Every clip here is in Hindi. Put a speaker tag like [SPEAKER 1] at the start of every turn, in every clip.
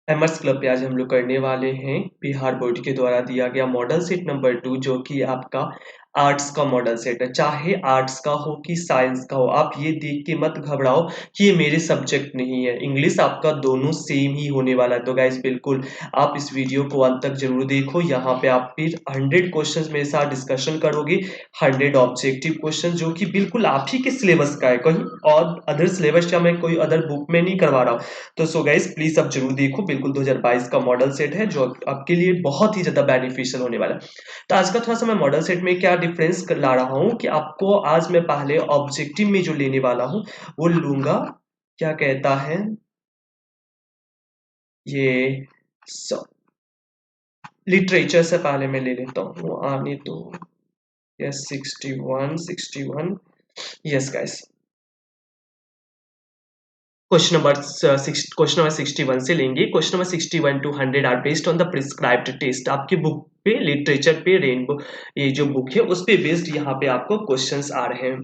[SPEAKER 1] एमर्स क्लब पे आज हम लोग करने वाले हैं बिहार बोर्ड के द्वारा दिया गया मॉडल सेट नंबर 2 जो कि आपका आर्ट्स का मॉडल सेट है। चाहे आर्ट्स का हो कि साइंस का हो, आप ये देख के मत घबराओ कि ये मेरे सब्जेक्ट नहीं है। इंग्लिश आपका दोनों सेम ही होने वाला है। तो गाइस बिल्कुल आप इस वीडियो को अंत तक जरूर देखो। यहाँ पे आप फिर 100 क्वेश्चंस मेरे साथ डिस्कशन करोगे, 100 ऑब्जेक्टिव क्वेश्चन जो कि बिल्कुल आप ही के सिलेबस का है, कहीं और अदर सिलेबस या मैं कोई अदर बुक में नहीं करवा रहा हूँ। तो सो गाइस प्लीज आप जरूर देखो, बिल्कुल 2022 का मॉडल सेट है जो आपके लिए बहुत ही ज्यादा बेनिफिशियल होने वाला है। तो आज का थोड़ा सा मैं मॉडल सेट में क्या डिफरेंस ला रहा हूँ कि आपको आज मैं पहले ऑब्जेक्टिव में जो लेने वाला हूँ वो लूंगा, क्या कहता है ये, लिटरेचर से पहले मैं ले लेता हूँ आने तो। Yes 61 yes guys, question number 61 से लेंगे। Question number 61 to 100 are based on the prescribed test. आपकी बुक पे, लिटरेचर पे, रेनबो ये जो बुक है उस पे बेस्ड यहाँ पे आपको क्वेश्चंस आ रहे हैं।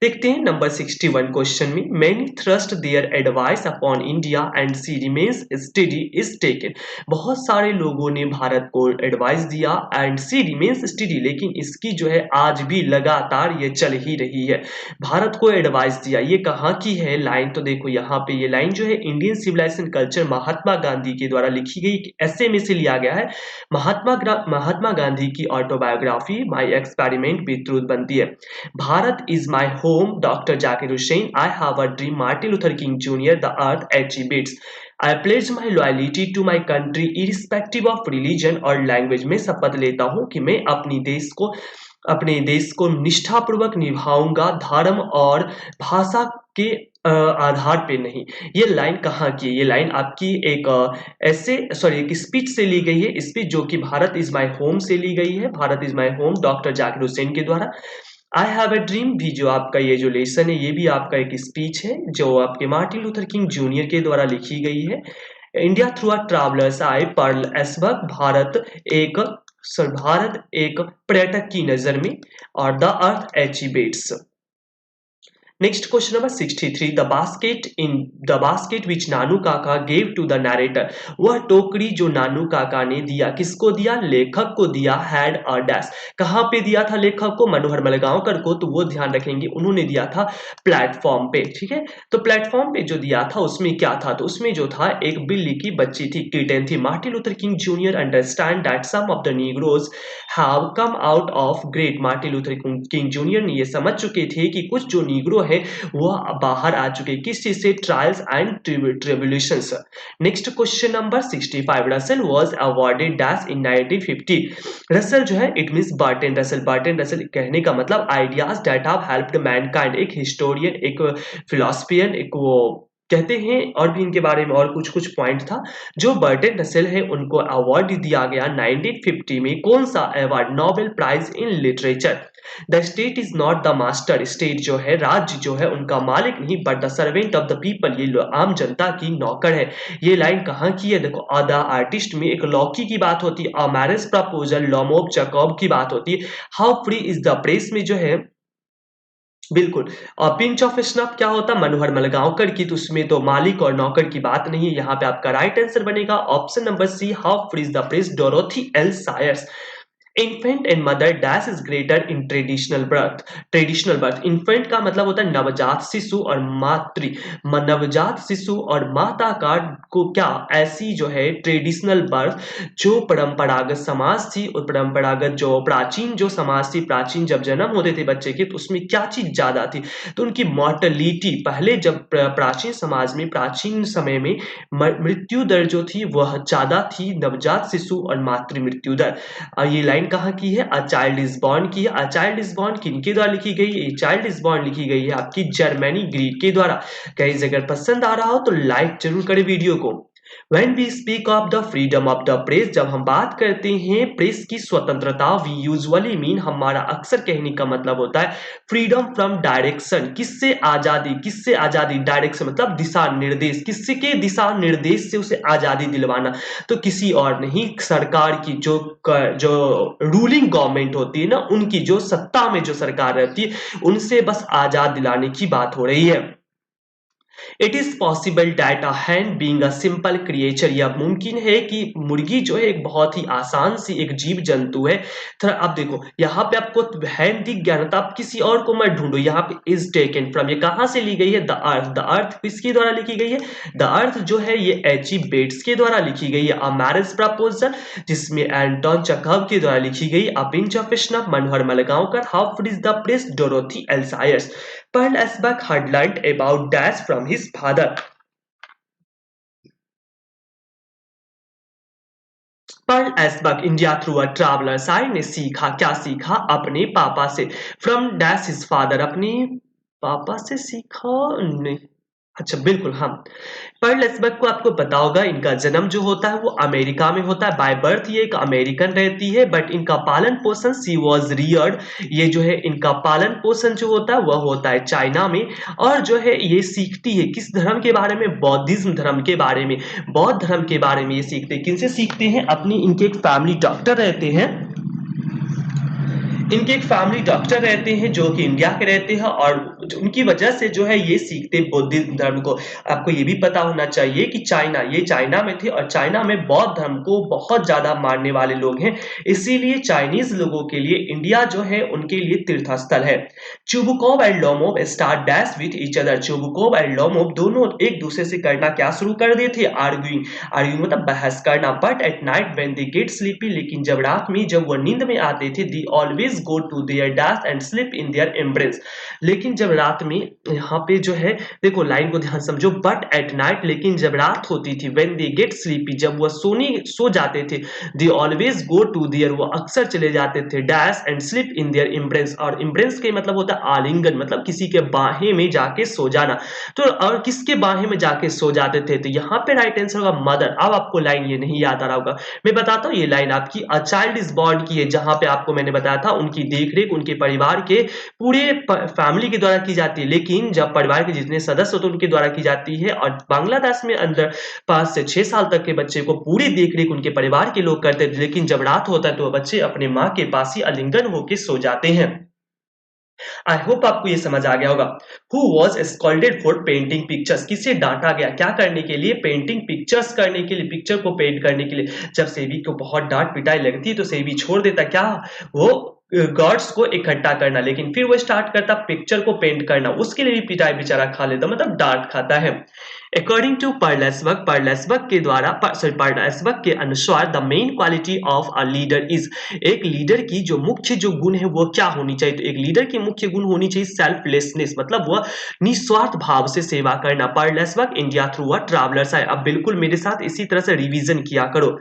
[SPEAKER 1] देखते हैं नंबर 61 क्वेश्चन में, many thrust their advice upon India and see remains study is taken. बहुत सारे लोगों ने भारत को एडवाइस दिया एंड सी रिमेन्स स्टडी, लेकिन इसकी जो है आज भी लगातार ये चल ही रही है। भारत को एडवाइस दिया, ये कहाँ की है लाइन, तो देखो यहाँ पे ये लाइन जो है Indian civilisation culture Mahatma Gandhi के द्वारा लिखी गई ऐसे में से लिया गया है। महात्मा गांधी की autobiography my experiment with truth बनती है। Bharat is my home doctor Zakir Hussain, I have a dream Martin Luther King junior, the earth exhibits, I pledge my loyalty to my country irrespective of religion और लैंग्वेज। में शपथ लेता हूँ कि मैं अपने देश को निष्ठापूर्वक निभाऊंगा, धर्म और भाषा के आधार पे नहीं। ये लाइन कहाँ की है? ये लाइन आपकी एक एक स्पीच से ली गई है। स्पीच जो कि भारत इज माई होम से ली गई है। Bharat is my home doctor Zakir Hussain के द्वारा। आई हैव अ ड्रीम भी जो आपका ये जो लेसन है ये भी आपका एक स्पीच है जो आपके मार्टिन लूथर किंग जूनियर के द्वारा लिखी गई है। India through a traveller's eye Pearl S Buck, Bharat एक पर्यटक की नजर में, और the earth exhibits. Next question number 63, the basket which Nanu Kaka gave to the narrator. वह टोकरी जो नानू काका ने दिया, किसको दिया? लेखक को दिया। हैड अ डैश, कहाँ पे दिया था लेखक को? मनोहर मलगांवकर को। तो वो ध्यान रखेंगे, उन्होंने दिया था प्लेटफॉर्म पे। ठीक है, तो प्लेटफॉर्म पे जो दिया था उसमें क्या था? तो उसमें जो था एक बिल्ली की बच्ची थी, किटन थी। Martin Luther King junior understand that some of the negroes have come out of great. Martin Luther King junior ने ये समझ चुके थे कि कुछ जो नीग्रो है वो बाहर आ चुके, किस चीज से? Trials and tribulations. Next question number 65, Russell was awarded dash in 1950। Russell जो है it means Burton Russell. Burton Russell कहने का मतलब ideas that have helped Mankind. एक हिस्टोरियन, एक फिलोसफियन, एक वो कहते हैं, और भी इनके बारे में और कुछ कुछ पॉइंट था। जो बर्टन रसेल है उनको अवार्ड दिया गया 1950 में। कौन सा award? Nobel prize in literature. The state is not the master. State जो है, राज्य जो है, उनका मालिक नहीं, but the servant of the people, ये आम जनता की नौकर है। ये लाइन कहाँ की है? देखो, द आर्टिस्ट में एक लॉकी की बात होती है, अ मैरिज प्रपोजल लोमोब जैकब की बात होती है। How free is the press में जो है, बिल्कुल। और पिंच ऑफ स्नफ क्या होता? मनोहर मलगांवकर की। तो उसमें तो मालिक और नौकर की बात नहीं है। यहाँ पे आपका राइट आंसर बनेगा option number C, how free is the press, Dorothy L Sayers. Infant and mother dash is greater in traditional birth. Traditional birth, infant का मतलब होता है नवजात शिशु, और नवजात शिशु और माता का को क्या ऐसी जो है ट्रेडिशनल बर्थ, जो परंपरागत समाज थी और परंपरागत जो प्राचीन जो समाज थी, प्राचीन जब जन्म होते थे बच्चे के, तो उसमें क्या चीज ज्यादा थी? तो उनकी मॉर्टलिटी, पहले जब प्राचीन समाज में, प्राचीन समय में मृत्यु दर जो थी वह ज्यादा थी, नवजात शिशु और मातृ मृत्यु दर। ये लाइन कहाँ की है? अ चाइल्ड इज बॉर्न की है। अ चाइल्ड इज बॉर्न किनके द्वारा लिखी गई है? चाइल्ड इज बॉर्न लिखी गई है आपकी जर्मनी ग्रीक के द्वारा। गाइस अगर पसंद आ रहा हो तो लाइक जरूर करें वीडियो को। When we speak of the freedom of the press, जब हम बात करते हैं प्रेस की स्वतंत्रता, we usually mean, हमारा अक्सर कहने का मतलब होता है फ्रीडम फ्रॉम डायरेक्शन। किससे आजादी? किससे आजादी? डायरेक्शन मतलब दिशा निर्देश। किससे के दिशा निर्देश से उसे आजादी दिलवाना? तो किसी और नहीं, सरकार की जो रूलिंग गवर्नमेंट होती है ना, उनकी जो सत्ता में जो सरकार रहती है, उनसे बस आजाद दिलाने की बात हो रही है। It is possible that a hen being a simple creature, यह मुमकिन है कि मुर्गी जो है एक बहुत ही आसान सी एक जीव जंतु है। थोड़ा आप देखो यहाँ पे आपको hen दिख गया ना, तो आप किसी और को मत ढूंढो। यहाँ पे इज टेकन फ्रॉम, ये कहाँ से ली गई है? द अर्थ किसके द्वारा लिखी गई है? द अर्थ जो है ये एच ई बेट्स के द्वारा लिखी गई है। अ मैरिज प्रपोजल जिसमें एंटोन चेखव के द्वारा लिखी गई। A pinch of snuff Manohar Malgonkar. How free is the press Dorothy L Sayers. Pearl Asbach had learnt about Dash from his father. Pearl S Buck India through a traveller's eye ने सीखा, क्या सीखा? अपने पापा से। फ्रॉम डैश हिज फादर, अपने पापा से सीखा नहीं। अच्छा बिल्कुल हाँ। पर्ल एसबर्ग को आपको पता होगा, इनका जन्म जो होता है वो अमेरिका में होता है। बाय बर्थ ये एक अमेरिकन रहती है, बट इनका पालन पोषण सी वॉज रियर्ड, ये जो है इनका पालन पोषण जो होता है वह होता है चाइना में। और जो है ये सीखती है किस धर्म के बारे में? बौद्धिज्म धर्म के बारे में। बौद्ध धर्म के बारे में ये सीखते हैं। किनसे सीखते हैं? अपनी इनके एक फैमिली डॉक्टर रहते हैं, इनके एक फैमिली डॉक्टर रहते हैं जो कि इंडिया के रहते हैं, और उनकी वजह से जो है ये सीखते हैं बौद्ध धर्म को। आपको ये भी पता होना चाहिए कि ये चाइना में थे, और चाइना में बौद्ध धर्म को बहुत ज्यादा मानने वाले लोग हैं। इसीलिए चाइनीज लोगों के लिए इंडिया जो है उनके लिए तीर्थ स्थल है। Chubukov and Lomov start dash with each other. Chubukov and Lomov दोनों एक दूसरे से करना क्या शुरू कर दिए थे? आर्ग्यूइंग। आर्ग्यूइंग मतलब बहस करना। But at night when they get sleepy, लेकिन जब रात में जब वो नींद में आते थे, they always go to their dash and sleep in their embrace। लेकिन जब रात में, यहाँ पे जो है देखो लाइन को ध्यान समझो, बट एट नाइट, लेकिन जब रात होती थी, when they get sleepy, जब वह सो जाते थे, they always go to their, वो अक्सर चले जाते थे, dash and sleep in their embrace। और embrace के मतलब होता है आलिंगन, मतलब किसी के बाहें में जाके सो जाना। तो और किसके बाहें में जाके सो जाते थे? तो यहाँ पे राइट आंसर होगा मदर। अब आपको लाइन ये नहीं याद आ रहा होगा, मैं बताता हूँ। ये लाइन आपकी अ चाइल्ड इज बॉर्न की है, जहां पे आपको मैंने बताया था उनकी देखरेख उनके परिवार के पूरे फैमिली के द्वारा की जाती है, लेकिन जब परिवार के जितने सदस्य होते हैं उनके द्वारा की जाती है। और बांग्लादेश में अंदर 5 से 6 साल तक के बच्चे को पूरी देखरेख उनके परिवार के लोग करते थे, लेकिन जब रात होता है तो बच्चे अपने माँ के पास ही आलिंगन होकर सो जाते हैं। आई होप आपको ये समझ आ गया होगा। Who was scolded for painting pictures, किसे डांटा गया? क्या करने के लिए? पेंटिंग पिक्चर्स करने के लिए, पिक्चर को पेंट करने के लिए। जब सेबी को बहुत डांट पिटाई लगती है तो सेबी छोड़ देता क्या? वो गॉड्स को इकट्ठा करना, लेकिन फिर वो स्टार्ट करता पिक्चर को पेंट करना। उसके लिए भी पिटाई बेचारा खा लेता, मतलब डांट खाता है। अकॉर्डिंग टू पर्लेसबर्ग के द्वारा पर्लेसबर्ग के अनुसार the main quality of a leader is, एक लीडर की जो मुख्य जो गुण है वो क्या होनी चाहिए? तो एक लीडर की मुख्य गुण होनी चाहिए सेल्फलेसनेस, मतलब वह निस्वार्थ भाव से सेवा करना। पर्लेसबर्ग इंडिया थ्रू अ ट्रैवलर्स है। अब बिल्कुल मेरे साथ इसी तरह से रिवीजन किया करो।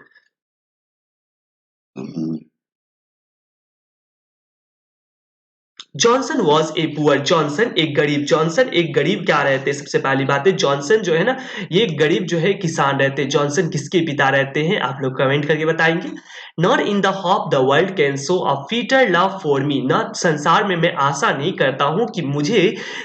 [SPEAKER 1] Johnson was a poor, Johnson एक गरीब। जॉनसन एक गरीब क्या रहते हैं? सबसे पहली बात है जॉनसन जो है ना, ये गरीब जो है किसान रहते हैं। जॉनसन किसके पिता रहते हैं? आप लोग कमेंट करके बताएंगे। Not in the hope the world can show a fitter love for me, न संसार में मैं आशा नहीं करता हूं कि मुझे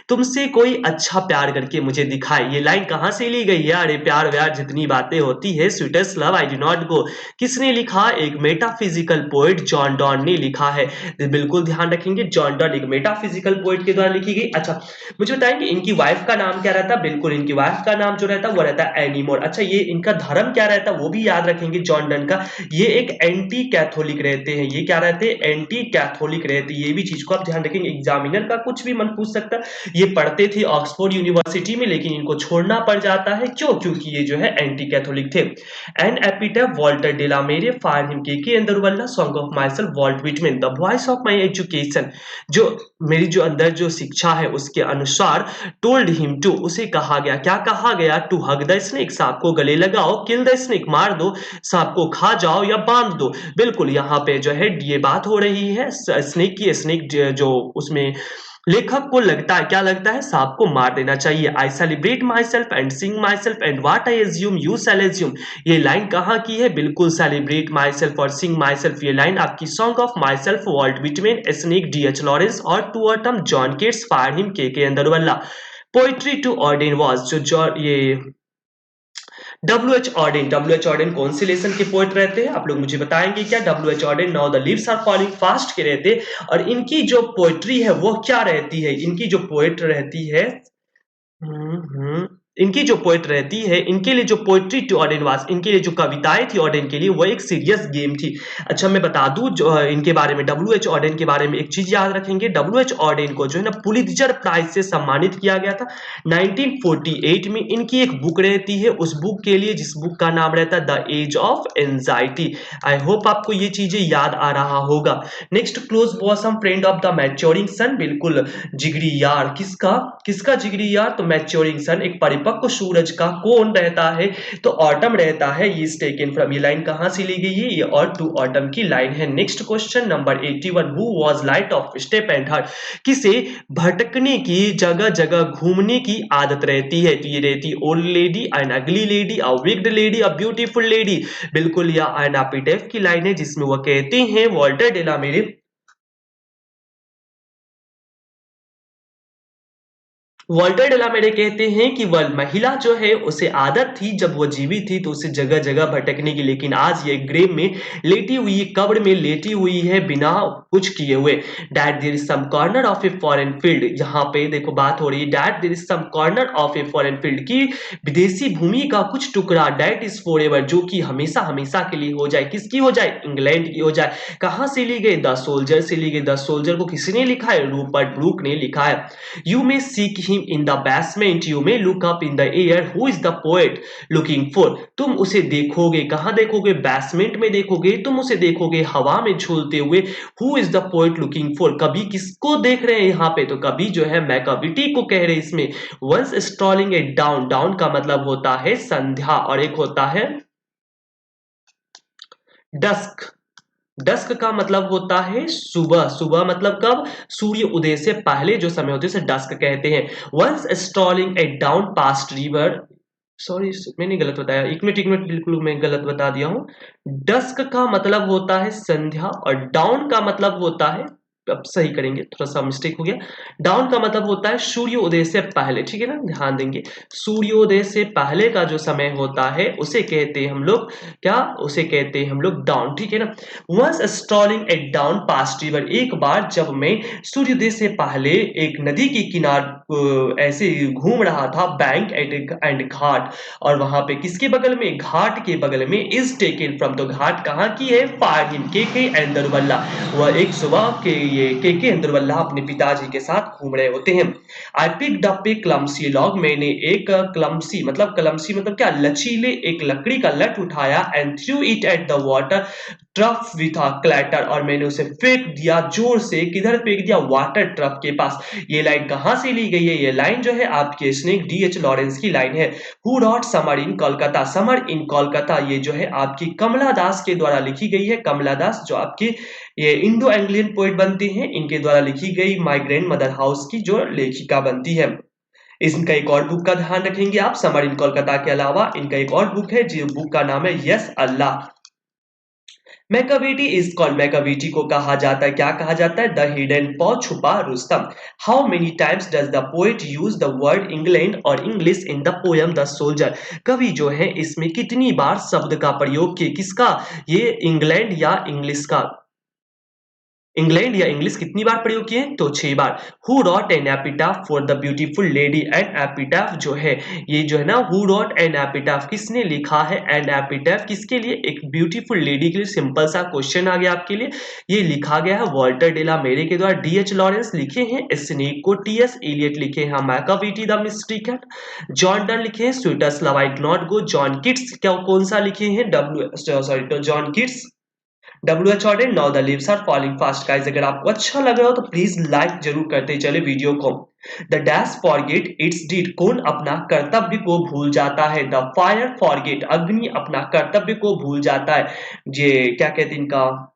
[SPEAKER 1] तुमसे कोई अच्छा प्यार करके मुझे दिखाए। ये लाइन कहां से ली गई है? अरे प्यार व्यार जितनी बातें होती है, sweetest love I do not गो, किसने लिखा? एक मेटाफिजिकल पोएट जॉन डॉन ने लिखा है। तो बिल्कुल ध्यान रखेंगे, जॉन डॉन एक मेटाफिजिकल पोएट के द्वारा लिखी गई। अच्छा मुझे बताएंगे इनकी वाइफ का नाम क्या रहता? बिल्कुल इनकी वाइफ का नाम जो रहता है वो रहता है एनीमोर। अच्छा ये इनका धर्म क्या रहता है वो भी याद रखेंगे जॉन डन का। ये एक एंटी कैथोलिक रहते हैं। ये क्या रहते हैं? एंटी कैथोलिक रहते हैं। ये भी चीज को आप ध्यान रखेंगे, एग्जामिनर का कुछ भी मन पूछ सकता है। ये पढ़ते थे ऑक्सफोर्ड यूनिवर्सिटी में, लेकिन इनको छोड़ना पड़ जाता है। क्यों? क्योंकि ये जो है एंटी कैथोलिक थे। एंड एपिटफ वॉल्टर डेला मेरे फायर हिम के अंदर song of myself Walt Whitman the voice of my education, जो मेरी जो अंदर जो शिक्षा है उसके अनुसार टोल्ड हिम टू, उसे कहा गया, क्या कहा गया? टू हग द स्नेक, सांप को गले लगाओ, किल द स्नेक, मार दो, सांप को खा जाओ या बांध दो। बिल्कुल यहाँ पे जो है ये बात हो रही है स्नेक की। स्नेक जो उसमें लेखक को लगता है, क्या लगता है? सांप को मार देना चाहिए। I celebrate myself and sing myself and what I assume you shall assume, ये लाइन कहाँ की है? बिल्कुल सेलिब्रेट माई सेल्फ और सिंग माई सेल्फ, ये लाइन आपकी song of myself Walt Whitman, snake D H. Lawrence और to autumn John Keats fire hymn Keki Daruwalla. Poetry to Auden was, जो ये डब्ल्यू एच ऑर्डेन कौन से लेसन के पोएट रहते हैं? आप लोग मुझे बताएंगे क्या? W H Auden now the leaves are falling fast के रहते हैं। और इनकी जो पोएट्री है वो क्या रहती है? इनकी जो पोएट रहती है इनकी जो पोएट रहती है, इनके लिए जो पोएट्री टू ऑडेन वाज, इनके लिए जो कविताएं थी ऑडेन के लिए, वो एक सीरियस गेम थी। अच्छा मैं बता दूं जो इनके बारे में, डब्ल्यू एच ऑडेन के बारे में एक चीज याद रखेंगे, डब्ल्यू एच ऑडेन को जो है ना पुलित्जर प्राइज से सम्मानित किया गया था 1948 में। इनकी एक बुक रहती है, उस बुक के लिए, जिस बुक का नाम रहता है the age of anxiety. I hope आपको ये चीजें याद आ रहा होगा। Next, close bosom friend of the maturing sun, बिल्कुल जिगरी यार, किसका किसका जिगरी यार, तो मैच्योरिंग सन, एक परिपक्व सूरज का कौन रहता है, तो ऑटम रहता है। ये इज टेकन फ्रॉम, ये लाइन कहां से ली गई है, ये और टू ऑटम की लाइन है। Next question number 81, who was light of step and heart, किसे भटकने की, जगह जगह घूमने की आदत रहती है, तो ये रहती है ओल्ड लेडी, एन अगली lady, a विग्ड lady, a beautiful lady, बिल्कुल यह एन एपिटैफ की लाइन है, जिसमें वो कहते हैं वॉल्टर डेलामेरे, वॉल्टर डेलामेरे कहते हैं कि वह महिला जो है उसे आदत थी जब वो जीवित थी तो उसे जगह जगह भटकने की, लेकिन आज ये ग्रेव में लेटी हुई, कब्र में लेटी हुई है बिना कुछ किए हुए। That there is some corner of a foreign field, यहाँ पे देखो बात हो रही है, that there is some corner of a foreign field की विदेशी भूमि का कुछ टुकड़ा, डैट इज फॉर एवर, जो कि हमेशा हमेशा के लिए हो जाए, किसकी हो जाए, इंग्लैंड की हो जाए। कहां से ली गई, द सोल्जर से ली गई। द सोल्जर को किसने लिखा है, रूपर्ट ब्रूक ने लिखा है। You may seek him in the basement, you may look up in the air, who is the poet looking for, तुम उसे देखोगे, कहां देखोगे, बेसमेंट में देखोगे, तुम उसे देखोगे हवा में झूलते हुए। who is the poet looking for, कभी किसको देख रहे हैं यहाँ पे, तो कभी जो है मैकाविटी को कह रहे हैं इसमें। once strolling it down, down का मतलब होता है संध्या, और एक होता है डस्क, डस्क का मतलब होता है सुबह, सुबह मतलब कब, सूर्य उदय से पहले जो समय होते हैं उसे डस्क कहते हैं। वंस स्ट्रॉलिंग ए डाउन पास्ट रिवर, सॉरी मैंने गलत बताया, एक मिनट बिल्कुल मैं गलत बता दिया हूं। डस्क का मतलब होता है संध्या और डाउन का मतलब होता है, अब सही करेंगे, थोड़ा सा मिस्टेक हो गया। डाउन का मतलब होता है सूर्योदय से पहले, ठीक है ना, ध्यान देंगे। सूर्योदय से पहले का जो समय होता है उसे कहते हैं हम लोग क्या, उसे कहते हैं हम लोग डाउन, ठीक है ना। Once strolling at down past river, एक बार जब मैं सूर्योदय से पहले एक नदी के किनार ऐसे घूम रहा था, बैंक एंड घाट, और वहां पे किसके बगल में, घाट के बगल में, इज टेकन फ्रॉम, तो घाट कहाँ की है, फार हिम के अंदरवल्ला, वह एक सुबह के ये के अंदरवल्ला अपने पिताजी के साथ घूम रहे होते हैं। I picked up A clumsy log, मैंने एक क्लम्सी मतलब क्या, लचीले एक लकड़ी का लट उठाया, and through it at the water trough with a clatter, और मैंने उसे फेंक दिया जोर से, किधर फेंक दिया, वाटर ट्रफ के पास। ये लाइन कहां से ली गई है, ये लाइन जो है आपके स्नेक डीएच लॉरेंस की लाइन है। Who wrote summer in Kolkata, summer in Kolkata, ये जो है आपकी कमला दास के द्वारा लिखी गई है। कमला दास जो आपकी ये इंडो एंग्लियन पोएट बनती हैं, इनके द्वारा लिखी गई माय ग्रैंड मदर हाउस की जो लेखिका बनती है। इनका एक और बुक का ध्यान रखेंगे आप, समर इन कोलकाता के अलावा इनका एक और बुक है, जो बुक का नाम है yes Allah. Macavity is called, Macavity को कहा जाता है, क्या कहा जाता है, द हिडन पॉ, छुपा रुस्तम। How many times does the poet use the word England और English in the poem the soldier, कवि जो है इसमें कितनी बार शब्द का प्रयोग किए, किसका, ये इंग्लैंड या इंग्लिश का, इंग्लैंड या इंग्लिश कितनी बार प्रयोग किए, तो 6 बार। Who wrote an epitaph for the beautiful lady, an epitaph जो है, ये जो है ना, हु रॉट एन एपिटाफ, किसने लिखा है एन एपिटाफ, किसके लिए, एक ब्यूटीफुल लेडी के लिए। सिंपल सा क्वेश्चन आ गया आपके लिए, ये लिखा गया है वॉल्टर डेलामेरे के द्वारा। डीएच लॉरेंस लिखे हैं स्नेक को, टीएस इलियट लिखे हैं Macavity the mystery cat, John Donne लिखे हैं sweetest love I do not go, John Keats क्या कौन सा लिखे हैं, जॉन किट्स, डब्ल्यू एच ऑर्डर, now the leaves are falling fast. Guys अगर आपको अच्छा लग रहा हो तो प्लीज लाइक जरूर करते चले वीडियो को। The dash forget its deed, कौन अपना कर्तव्य को भूल जाता है, द फायर फॉरगेट, अग्नि अपना कर्तव्य को भूल जाता है। ये क्या कहते हैं इनका,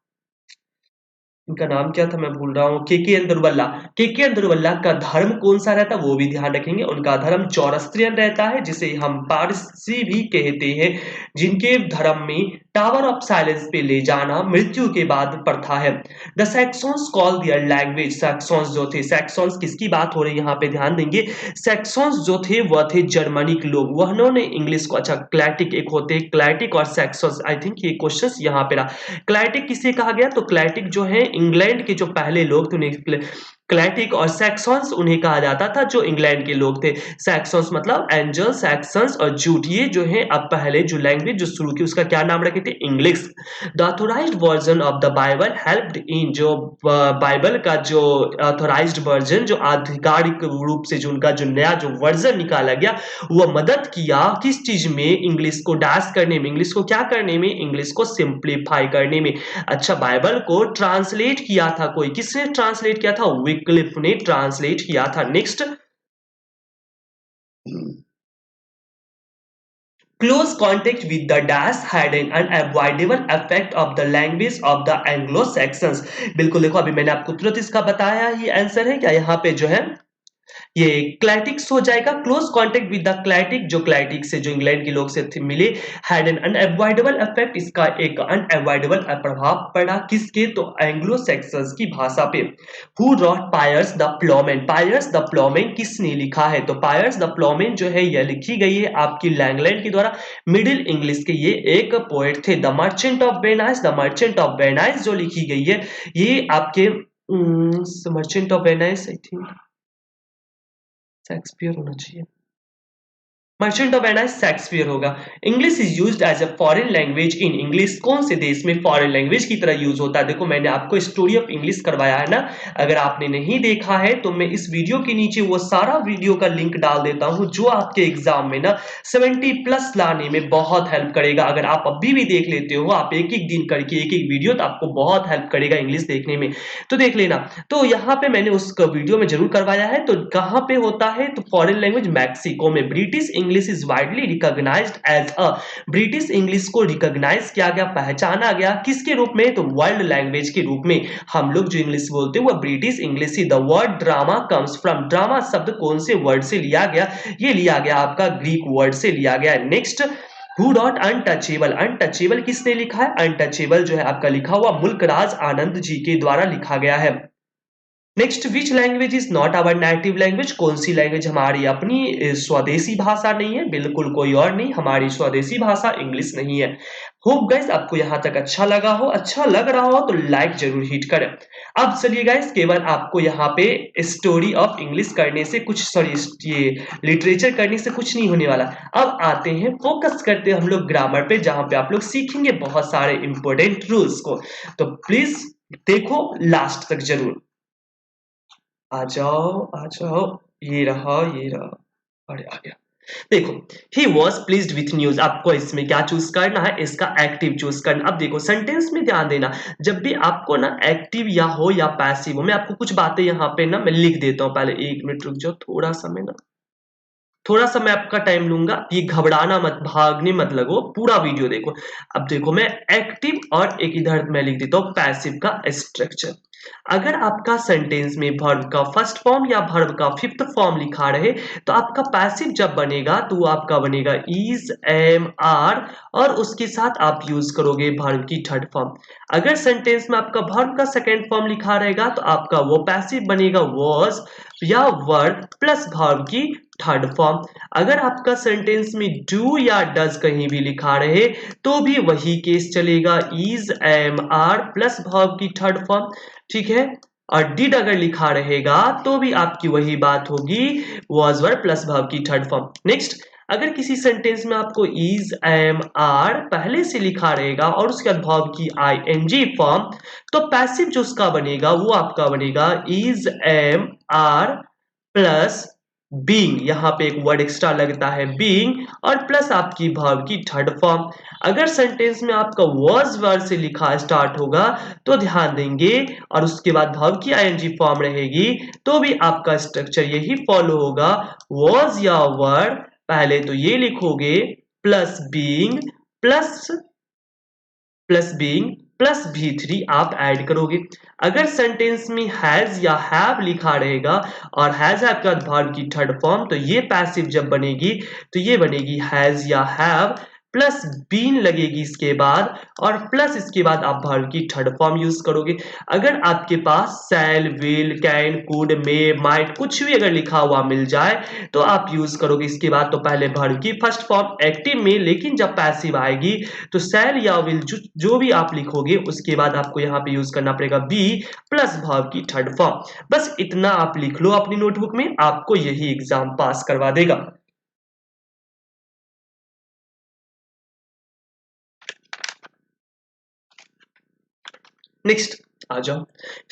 [SPEAKER 1] इनका नाम क्या था मैं भूल रहा हूँ, के अंदरवल्ला, के अंदरवल्ला का धर्म कौन सा रहता है वो भी ध्यान रखेंगे। उनका धर्म जोरस्ट्रियन रहता है, जिसे हम पारसी भी कहते हैं, जिनके धर्म में टावर ऑफ साइलेंस पे ले जाना मृत्यु के बाद प्रथा है। द सैक्सॉन्स कॉल दियर लैंग्वेज, सैक्सॉन्स जो थे, सैक्सॉन्स किसकी बात हो रही है यहाँ पे ध्यान देंगे, सैक्सॉन्स जो थे वह थे जर्मनिक लोग, वह उन्होंने इंग्लिश को, अच्छा क्लैटिक एक होते हैं, क्लैटिक और सैक्सॉन्स, आई थिंक ये क्वेश्चन यहाँ पे रहा। क्लैटिक किसे कहा गया, तो क्लैटिक जो है इंग्लैंड के जो पहले लोग थे उन्हें क्लैटिक और सैक्सॉन्स उन्हें कहा जाता था जो इंग्लैंड के लोग थे। सैक्सॉन्स मतलब एंजल, सैक्सन्स और जूट, ये जो है अब पहले जो लैंग्वेज जो शुरू की उसका क्या नाम रखे थे? English. The authorised version of the Bible helped in, जो बाइबल का जो ऑथोराइज्ड वर्जन, जो आधिकारिक रूप से जो उनका जो नया जो वर्जन निकाला गया, वो मदद किया किस चीज में? इंग्लिश को डैश करने में, इंग्लिश को क्या करने में? इंग्लिश को सिंप्लीफाई करने में। अच्छा, बाइबल को ट्रांसलेट किया था कोई, किसने ट्रांसलेट किया था? विक्लिफ ने ट्रांसलेट किया था। Next, close contact with the dash had an unavoidable effect of the language of the Anglo-Saxons। बिल्कुल देखो, अभी मैंने आपको तुरंत इसका बताया, ये आंसर है क्या? यहाँ पे जो है ये क्लैटिक्स हो जाएगा। क्लोज कॉन्टेक्ट विद द क्लैटिक, जो क्लैटिक से जो इंग्लैंड के लोग से मिले, हैड एन अनअवॉइडेबल इफेक्ट, इसका एक अनअवॉइडेबल प्रभाव पड़ा किसके? तो एंग्लो सैक्सन्स की भाषा पे। Who wrote Piers the Ploughman? Piers the Ploughman किसने लिखा है? तो पायर्स द प्लॉमेन जो है यह लिखी गई है आपकी लैंगलैंड के द्वारा। मिडिल इंग्लिश के ये एक पोएट थे। The merchant of Venice, the merchant of Venice जो लिखी गई है, ये आपके merchant of Venice I think Shakespeare होना चाहिए। मर्चेंट ऑफ वेनाइस शेक्सपियर होगा। English is used as a foreign language in, English कौन से देश में फॉरेन लैंग्वेज की तरह यूज होता है? देखो, मैंने आपको स्टोरी ऑफ इंग्लिश करवाया है ना, अगर आपने नहीं देखा है तो मैं इस वीडियो के नीचे वो सारा वीडियो का लिंक डाल देता हूं, जो आपके एग्जाम में ना 70+ लाने में बहुत हेल्प करेगा। अगर आप अभी भी देख लेते हो, आप एक एक दिन करके एक एक वीडियो, तो आपको बहुत हेल्प करेगा इंग्लिश देखने में, तो देख लेना। तो यहाँ पे मैंने उस वीडियो में जरूर करवाया है। तो कहाँ पे होता है? तो फॉरेन लैंग्वेज मैक्सिको में। British English is widely recognised as a, British English को रिकॉग्नाइज किया गया, पहचाना गया किसके रूप में? तो वर्ल्ड लैंग्वेज के रूप में। हम लोग जो इंग्लिश बोलते हैं वो British English he. The word drama comes from, drama शब्द कौन से वर्ड से लिया गया? ये लिया गया आपका ग्रीक वर्ड से लिया गया। Next, who dot untouchable, untouchable किसने लिखा है? अनटचेबल जो है आपका लिखा हुआ मुल्कराज आनंद जी के द्वारा लिखा गया है। Next, which language is not our native language, कौन सी लैंग्वेज हमारी अपनी स्वदेशी भाषा नहीं है? बिल्कुल कोई और नहीं, हमारी स्वदेशी भाषा इंग्लिश नहीं है। होप गाइस आपको यहाँ तक अच्छा लगा हो, अच्छा लग रहा हो तो लाइक जरूर हिट करें। अब चलिए गाइस, केवल आपको यहाँ पे स्टोरी ऑफ इंग्लिश करने से कुछ, सॉरी ये लिटरेचर करने से कुछ नहीं होने वाला। अब आते हैं, फोकस करते हैं हम लोग ग्रामर पे, जहाँ पे आप लोग सीखेंगे बहुत सारे इंपॉर्टेंट रूल्स को। तो प्लीज देखो लास्ट तक जरूर। आ जाओ आ जाओ, ये रहा ये रहा, अरे आ गया। देखो, he was pleased with news, आपको इसमें क्या चूज करना है? इसका एक्टिव चूज करना। अब देखो सेंटेंस में ध्यान देना, जब भी आपको ना एक्टिव या हो या पैसिव हो, मैं आपको कुछ बातें यहाँ पे ना मैं लिख देता हूँ। पहले 1 मिनट रुक जाओ, थोड़ा सा मैं आपका टाइम लूंगा, ये घबराना मत, भागने मत लगो, पूरा वीडियो देखो। अब देखो, मैं एक्टिव और एक इधर मैं लिख देता हूँ पैसिव का स्ट्रक्चर। अगर आपका सेंटेंस में वर्ब का फर्स्ट फॉर्म या वर्ब का फिफ्थ फॉर्म लिखा रहे, तो आपका पैसिव जब बनेगा तो वो आपका बनेगा इज, एम, आर, और उसके साथ आप यूज करोगे वर्ब की थर्ड फॉर्म। अगर सेंटेंस में आपका वर्ब का सेकेंड फॉर्म लिखा रहेगा तो आपका वो पैसिव बनेगा वॉज या वर्ब प्लस वर्ब की थर्ड फॉर्म। अगर आपका सेंटेंस में डू या डज कहीं भी लिखा रहे तो भी वही केस चलेगा, is, am, are plus verb की थर्ड फॉर्म, ठीक है। और डिड अगर लिखा रहेगा तो भी आपकी वही बात होगी, वॉज वर्ब प्लस वर्ब की थर्ड फॉर्म। नेक्स्ट, अगर किसी सेंटेंस में आपको इज, एम, आर पहले से लिखा रहेगा और उसके बाद वर्ब की आईएनजी फॉर्म, तो पैसिव जो उसका बनेगा वो आपका बनेगा is, am, are plus being, यहाँ पे एक वर्ड एक्स्ट्रा लगता है बीइंग, और प्लस आपकी वर्ब की थर्ड फॉर्म। अगर सेंटेंस में आपका वॉज वर्ड से लिखा स्टार्ट होगा तो ध्यान देंगे, और उसके बाद वर्ब की आईएनजी फॉर्म रहेगी तो भी आपका स्ट्रक्चर यही फॉलो होगा, वॉज या वर्ड पहले तो ये लिखोगे plus being plus being plus V3 आप ऐड करोगे। अगर सेंटेंस में हैज या हैव लिखा रहेगा और हैज आपका वर्ब की थर्ड फॉर्म, तो ये पैसिव जब बनेगी तो ये बनेगी हैज या हैव प्लस बीन लगेगी इसके बाद, और प्लस इसके बाद आप वर्ब की थर्ड फॉर्म यूज करोगे। अगर आपके पास shall, will, can, could, may, might कुछ भी अगर लिखा हुआ मिल जाए तो आप यूज करोगे इसके बाद तो पहले वर्ब की फर्स्ट फॉर्म एक्टिव में, लेकिन जब पैसिव आएगी तो शैल या विल जो भी आप लिखोगे उसके बाद आपको यहाँ पे यूज करना पड़ेगा बी प्लस वर्ब की थर्ड फॉर्म। बस इतना आप लिख लो अपनी नोटबुक में, आपको यही एग्जाम पास करवा देगा। नेक्स्ट आ जाओ।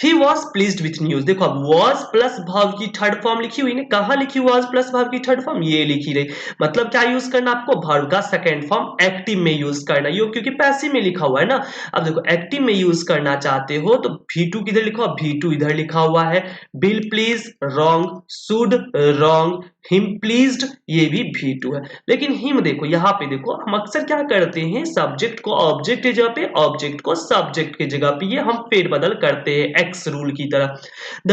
[SPEAKER 1] He was pleased with news. देखो अब वॉज प्लस वर्ब की थर्ड फॉर्म लिखी हुई ने, कहां लिखी वॉज प्लस वर्ब की थर्ड फॉर्म, ये लिखी रही। मतलब क्या यूज करना आपको, वर्ब का सेकंड फॉर्म एक्टिव में यूज करना, ये क्योंकि पैसिव में लिखा हुआ है ना। अब देखो एक्टिव में यूज करना चाहते हो तो V2 किधर लिखा हुआ, V2 इधर लिखा हुआ है। Bill please wrong, should wrong, him pleased ये भी V2 है। लेकिन हिम देखो यहाँ पे देखो, हम अक्सर क्या करते हैं, सब्जेक्ट को ऑब्जेक्ट की जगह पे, ऑब्जेक्ट को सब्जेक्ट की जगह पे, ये हम फेरबदल करते हैं एक्स रूल की तरह। द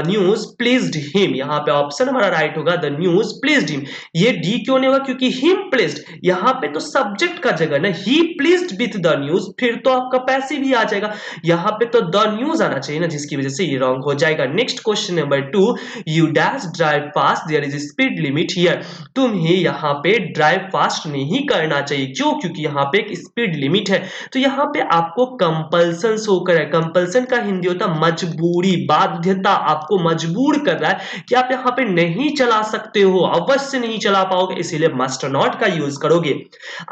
[SPEAKER 1] न्यूज प्लीज्ड हिम, यहाँ पे ऑप्शन हमारा राइट होगा, द न्यूज प्लीज्ड हिम। ये डी क्यों नहीं होगा, क्योंकि हिम प्लीज्ड यहाँ पे तो सब्जेक्ट का जगह ना, ही प्लीज्ड विथ द न्यूज, फिर तो आपका पैसिव भी आ जाएगा। यहाँ पे तो द न्यूज आना चाहिए ना, जिसकी वजह से ये रॉन्ग हो जाएगा। Next question number 2, you dash drive fast, there is speed limit here. तुम्हें यहाँ पे ड्राइव फास्ट नहीं करना चाहिए, क्यों, क्योंकि यहाँ पे एक स्पीड लिमिट है। तो यहाँ पे आपको कंपल्सन शो कर रहा है, कंपल्सन का हिंदी होता है मजबूरी, बाध्यता, आपको मजबूर कर रहा है कि आप यहाँ पे नहीं चला सकते हो, अवश्य नहीं चला पाओगे, इसीलिए मस्ट नॉट का यूज करोगे।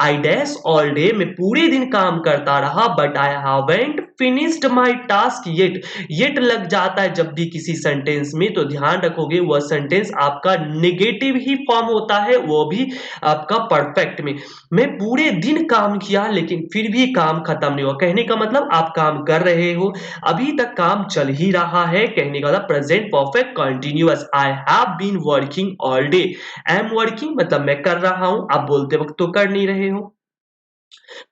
[SPEAKER 1] आई डैश ऑल डे, मैं पूरे दिन काम करता रहा, but I haven't finished my task yet. Yet लग जाता है जब भी किसी सेंटेंस में, तो ध्यान रखोगे वह सेंटेंस आपका नेगेटिव ही फॉर्म होता है, वो भी आपका परफेक्ट में। मैं पूरे दिन काम किया लेकिन फिर भी काम खत्म नहीं हुआ, कहने का मतलब आप काम कर रहे हो, अभी तक काम चल ही रहा है, कहने का मतलब present perfect continuous. I have been working all day, I am working मतलब मैं कर रहा हूं, आप बोलते वक्त तो कर नहीं रहे हो।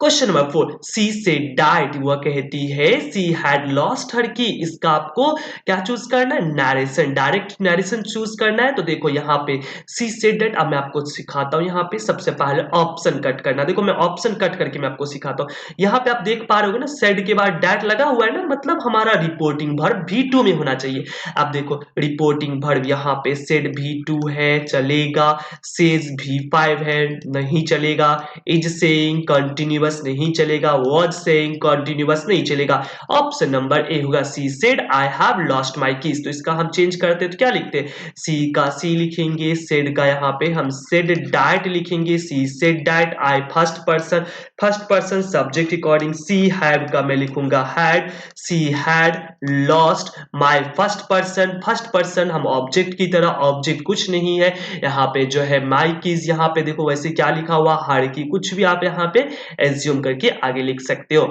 [SPEAKER 1] क्वेश्चन नंबर 4, सी से डाइट, वह कहती है सी हैड लॉस्ट हर की। इसका आपको क्या चूज करना है, नैरेशन, डायरेक्ट नैरेशन चूज करना है। तो देखो यहाँ पे सी से डाइट, अब मैं आपको सिखाता हूँ। यहाँ पे सबसे पहले ऑप्शन कट करना, देखो मैं ऑप्शन कट करके मैं आपको सिखाता हूँ। यहाँ पे आप देख पा रहे हो ना, सेड के बाद डाइट लगा हुआ है ना, मतलब हमारा रिपोर्टिंग वर्ब V2 में होना चाहिए। आप देखो रिपोर्टिंग वर्ब यहाँ पे सेड V2 है, चलेगा। सेज V5 है, नहीं चलेगा। इज सेइंग कंटिन्यूअस नहीं चलेगा, वाज सेइंग कंटिन्यूअस नहीं चलेगा। ऑप्शन नंबर ए होगा she said I have lost my keys. तो इसका हम चेंज करते हैं तो क्या लिखते हैं, सी का सी लिखेंगे, सेड का यहाँ पे हम सेड डाइट लिखेंगे, she said died. I first person subject according, she have का मैं लिखूंगा had, she had lost my first person हम ऑब्जेक्ट की तरह, ऑब्जेक्ट कुछ नहीं है यहाँ पे जो है माई कीज, यहाँ पे देखो वैसे क्या लिखा हुआ हर की, कुछ भी आप यहाँ पे एज्यूम करके आगे लिख सकते हो।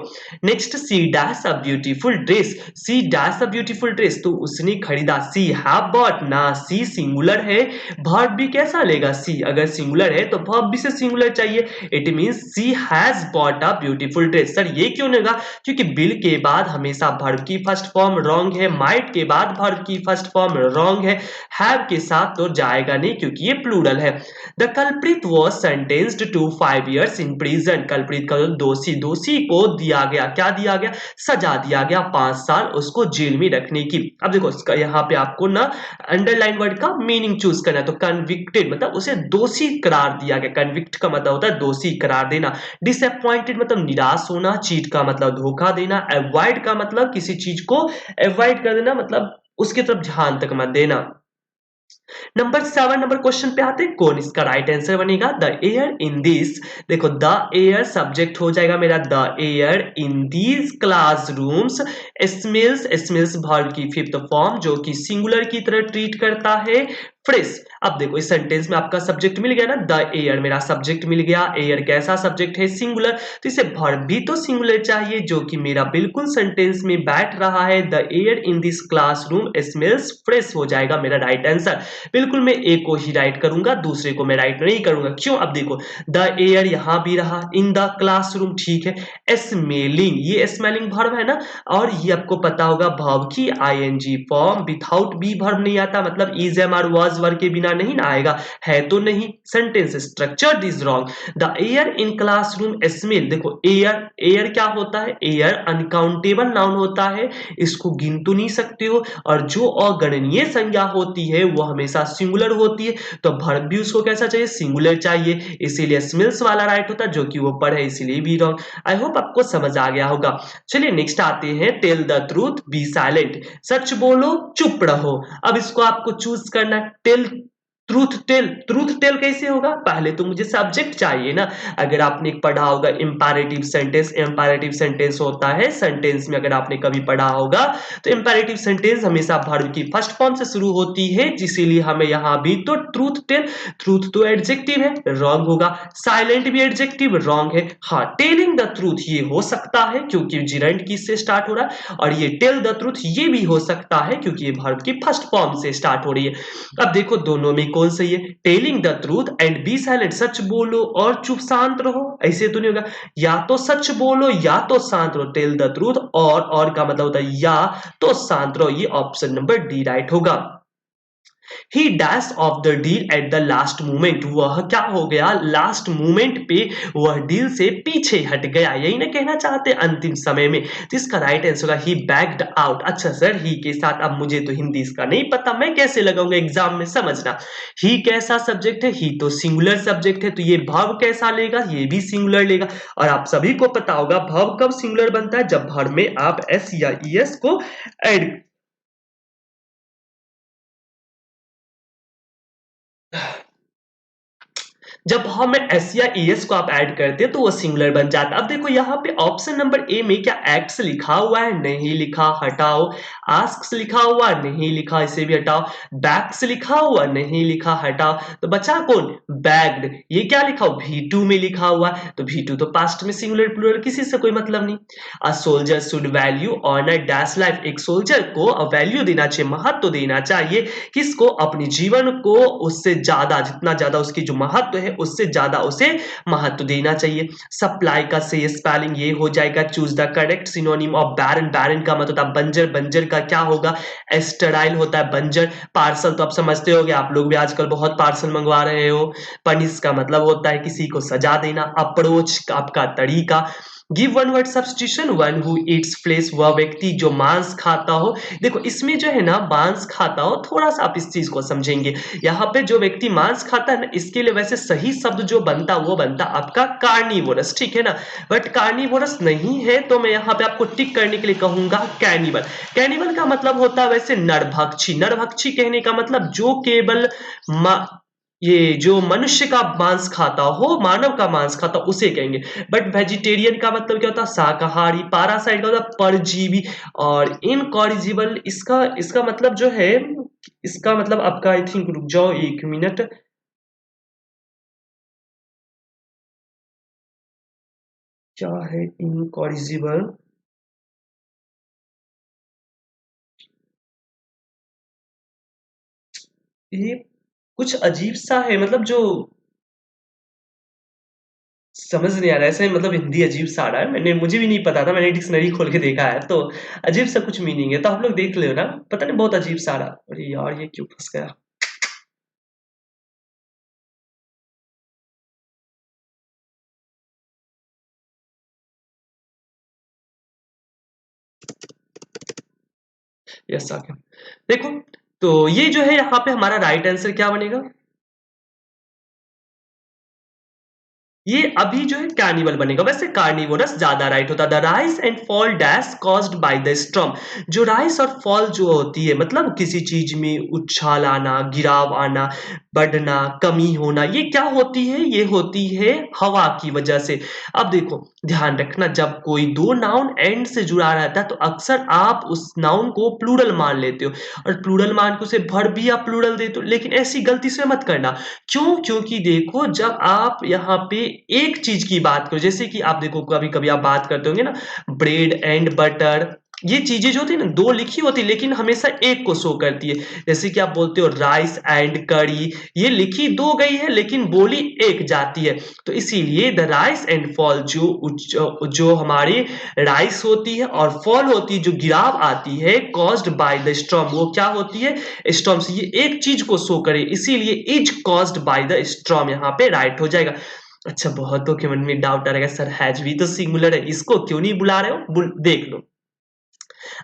[SPEAKER 1] Next, she dash a beautiful dress, she dash a beautiful dress, तो उसने खरीदा, सी हैव बॉट ना, सी सिंगुलर है, वर्ब भी कैसा लेगा, सी अगर सिंगुलर है तो वर्ब भी से सिंगुलर चाहिए, it means she has bought a beautiful dress. Sir ये क्यों नहीं होगा, क्योंकि बिल के बाद हमेशा वर्ब की फर्स्ट फॉर्म रॉन्ग है, माइट के बाद वर्ब की फर्स्ट फॉर्म रॉन्ग है, हैव के साथ तो जाएगा नहीं क्योंकि ये प्लूरल है। The culprit was sentenced to 5 years in prison, culprit का दोषी, दोषी को दिया गया, क्या दिया गया, सजा दिया गया 5 साल उसको जेल में रखने की। अब देखो इसका यहाँ पे आपको ना अंडरलाइन वर्ड का मीनिंग चूज करना है, तो कन्विक्टेड मतलब उसे दोषी करार दिया गया, कन्विक्ट का मतलब होता है दोषी करार देना, डिसअपॉइंटेड मतलब निराश होना, चीट का मतलब धोखा देना, अवॉइड का मतलब किसी चीज को अवॉइड कर देना, मतलब उसकी तरफ ध्यान तक मत देना। नंबर 7 नंबर क्वेश्चन पे आते हैं, कौन इसका राइट आंसर बनेगा, द एयर इन दिस, देखो द एयर सब्जेक्ट हो जाएगा मेरा, the air in these classrooms smells, smells verb की फिफ्थ फॉर्म जो कि सिंगुलर की तरह ट्रीट करता है, फ्रेश। अब देखो इस सेंटेंस में आपका सब्जेक्ट मिल गया ना, द एयर मेरा सब्जेक्ट मिल गया, एयर कैसा सब्जेक्ट है, सिंगुलर, तो इसे वर्ब भी तो सिंगुलर चाहिए जो कि मेरा बिल्कुल सेंटेंस में बैठ रहा है, the air in this classroom smells fresh हो जाएगा मेरा राइट आंसर। बिल्कुल मैं ए को ही राइट करूंगा, दूसरे को मैं राइट नहीं करूंगा, क्यों, अब देखो द एयर यहां भी रहा, इन द क्लासरूम ठीक है, स्मेलिंग ये स्मेलिंग वर्ब है ना, और ये आपको पता होगा वर्ब की ING form without be verb नहीं आता, मतलब इज एम आर वाज वर्ग के बिना नहीं ना आएगा, है तो नहीं। Sentence structure is wrong. The air in classroom smell, देखो एयर, एयर क्या होता है, एयर अनकाउंटेबल नाउन होता है, इसको गिन तो नहीं सकते हो, और जो अगणनीय संज्ञा होती है वो हमेशा सिंगुलर होती है, तो वर्ब भी उसको कैसा चाहिए, सिंगुलर चाहिए, इसीलिए स्मेल्स वाला राइट होता है, जो कि वो पढ़े इसलिए भी रॉन्ग। आई होप आपको समझ आ गया होगा। चलिए नेक्स्ट आते हैं, tell the truth be silent, सच बोलो चुप रहो। अब इसको आपको चूज करना है, tell truth tell, truth tell कैसे होगा, पहले तो मुझे सब्जेक्ट चाहिए ना। अगर आपने पढ़ा होगा इंपैरेटिव सेंटेंस, इंपैरेटिव सेंटेंस होता है, सेंटेंस में अगर आपने कभी पढ़ा होगा तो इंपैरेटिव सेंटेंस हमेशा वर्ब की फर्स्ट फॉर्म से शुरू होती है, इसीलिए हमें यहां भी तो ट्रूथ टेल, ट्रूथ तो एडजेक्टिव है, रॉन्ग होगा। साइलेंट भी एडजेक्टिव, रॉन्ग है। हाँ, टेलिंग द ट्रूथ ये हो सकता है क्योंकि जिरंड की से स्टार्ट हो रहा है, और ये टेल द ट्रूथ ये भी हो सकता है क्योंकि ये वर्ब की फर्स्ट फॉर्म से स्टार्ट हो रही है। अब देखो दोनों में कौन सही है, telling the truth and be silent, सच बोलो और चुप शांत रहो, ऐसे तो नहीं होगा, या तो सच बोलो या तो शांत रहो, टेल द ट्रूथ और का मतलब होता है या तो शांत रहो, ये ऑप्शन नंबर डी राइट होगा। He dashed off the deal at the last moment, वह क्या हो गया, लास्ट मोमेंट पे वह डील से पीछे हट गया, यही ना कहना चाहते अंतिम समय में। तो इसका राइट आंसर होगा ही बैक्ड आउट। अच्छा सर, ही के साथ अब मुझे तो हिंदी इसका नहीं पता, मैं कैसे लगाऊंगा एग्जाम में, समझना। ही कैसा सब्जेक्ट है, ही तो सिंगुलर सब्जेक्ट है, तो ये वर्ब कैसा लेगा, ये भी सिंगुलर लेगा। और आप सभी को पता होगा वर्ब कब सिंगुलर बनता है, जब वर्ब में आप एस या ईएस को ऐड, जब हम एस या ईएस को आप ऐड करते हैं तो वो सिंगुलर बन जाता है। अब देखो यहाँ पे ऑप्शन नंबर ए में क्या एक्ट्स लिखा हुआ है, नहीं लिखा, हटाओ। आस्क्स लिखा हुआ, नहीं लिखा, इसे भी हटाओ। बैक्स लिखा हुआ, नहीं लिखा, हटाओ। तो बचा कौन, बैग्ड। ये क्या लिखा हुआ, V2 में लिखा हुआ, तो V2 तो पास्ट में सिंगुलर प्लूरल किसी से कोई मतलब नहीं। A soldier should value honour dash life, एक सोल्जर को वैल्यू देना चाहिए, महत्व देना चाहिए, किसको, अपने जीवन को, उससे ज्यादा, जितना ज्यादा उसकी जो महत्व है उससे ज्यादा उसे महत्व देना चाहिए। सप्लाई का सही स्पेलिंग ये हो जाएगा, choose the correct synonym of barren, barren का मतलब होता है बंजर, बंजर का क्या होगा, एस्टराइल होता है बंजर। पार्सल तो आप समझते होगे, आप लोग भी आजकल बहुत पार्सल मंगवा रहे हो। पनिश का मतलब होता है किसी को सजा देना। अप्रोच आपका तरीका। Give one word substitution, one who eats flesh, वह व्यक्ति जो मांस खाता हो। देखो इसमें जो है ना मांस खाता हो, थोड़ा सा आप इस चीज को समझेंगे, यहाँ पे जो व्यक्ति मांस खाता है ना, इसके लिए वैसे सही शब्द जो बनता वो बनता आपका कार्निवोरस, ठीक है ना, बट कार्निवोरस नहीं है तो मैं यहाँ पे आपको टिक करने के लिए कहूंगा कैनिबल। कैनिबल का मतलब होता है वैसे नरभक्षी, नरभक्षी कहने का मतलब जो केवल ये जो मनुष्य का मांस खाता हो, मानव का मांस खाता हो, उसे कहेंगे। बट वेजिटेरियन का मतलब क्या होता है, शाकाहारी। पैरासाइट का मतलब परजीवी। और इनकॉरिजिबल, इसका इसका मतलब जो है, इसका मतलब आपका, आई थिंक, रुक जाओ एक मिनट, क्या है इनकॉरिजिबल, ये कुछ अजीब सा है, मतलब जो समझ नहीं आ रहा है ऐसे, मतलब हिंदी अजीब सा आ रहा है, मैंने, मुझे भी नहीं पता था, मैंने डिक्शनरी खोल के देखा है तो अजीब सा कुछ मीनिंग है, तो आप लोग देख ले ना, पता नहीं बहुत अजीब सा आ रहा। अरे यार ये क्यों फंस गया। यस आ गया। देखो, तो ये जो है यहाँ पे हमारा राइट आंसर क्या बनेगा, ये अभी जो है कार्निवल बनेगा, वैसे कार्निवोरस ज्यादा राइट होता। The rice and fall dash caused by the storm, जो राइस और फॉल जो होती है मतलब किसी चीज में उछाल आना, गिराव आना, बढ़ना, कमी होना, ये क्या होती है, ये होती है हवा की वजह से। अब देखो ध्यान रखना, जब कोई दो नाउन एंड से जुड़ा रहता है तो अक्सर आप उस नाउन को प्लूरल मान लेते हो, और प्लूरल मान के उसे वर्ब भी आप प्लूरल देते हो, लेकिन ऐसी गलती से मत करना। क्यों, क्योंकि देखो जब आप यहाँ पे एक चीज की बात करो, जैसे कि आप देखो कभी कभी आप बात करते होंगे ना, ब्रेड एंड बटर, ये चीजें जो होती है ना, दो लिखी होती है लेकिन हमेशा एक को शो करती है। जैसे कि आप बोलते हो राइस एंड करी, ये लिखी दो गई है लेकिन बोली एक जाती है। तो इसीलिए द राइस एंड फॉल जो हमारी राइस होती है और फॉल होती है, जो गिराव आती है कॉज्ड बाय द स्टॉर्म, वो क्या होती है? स्टॉर्म से। ये एक चीज को शो करे, इसीलिए is caused by the storm यहाँ पे राइट हो जाएगा। अच्छा, बहुतों के मन में डाउट आ रहेगा, सर हैज भी तो सिंगुलर है, इसको क्यों नहीं बुला रहे हो? देख लो,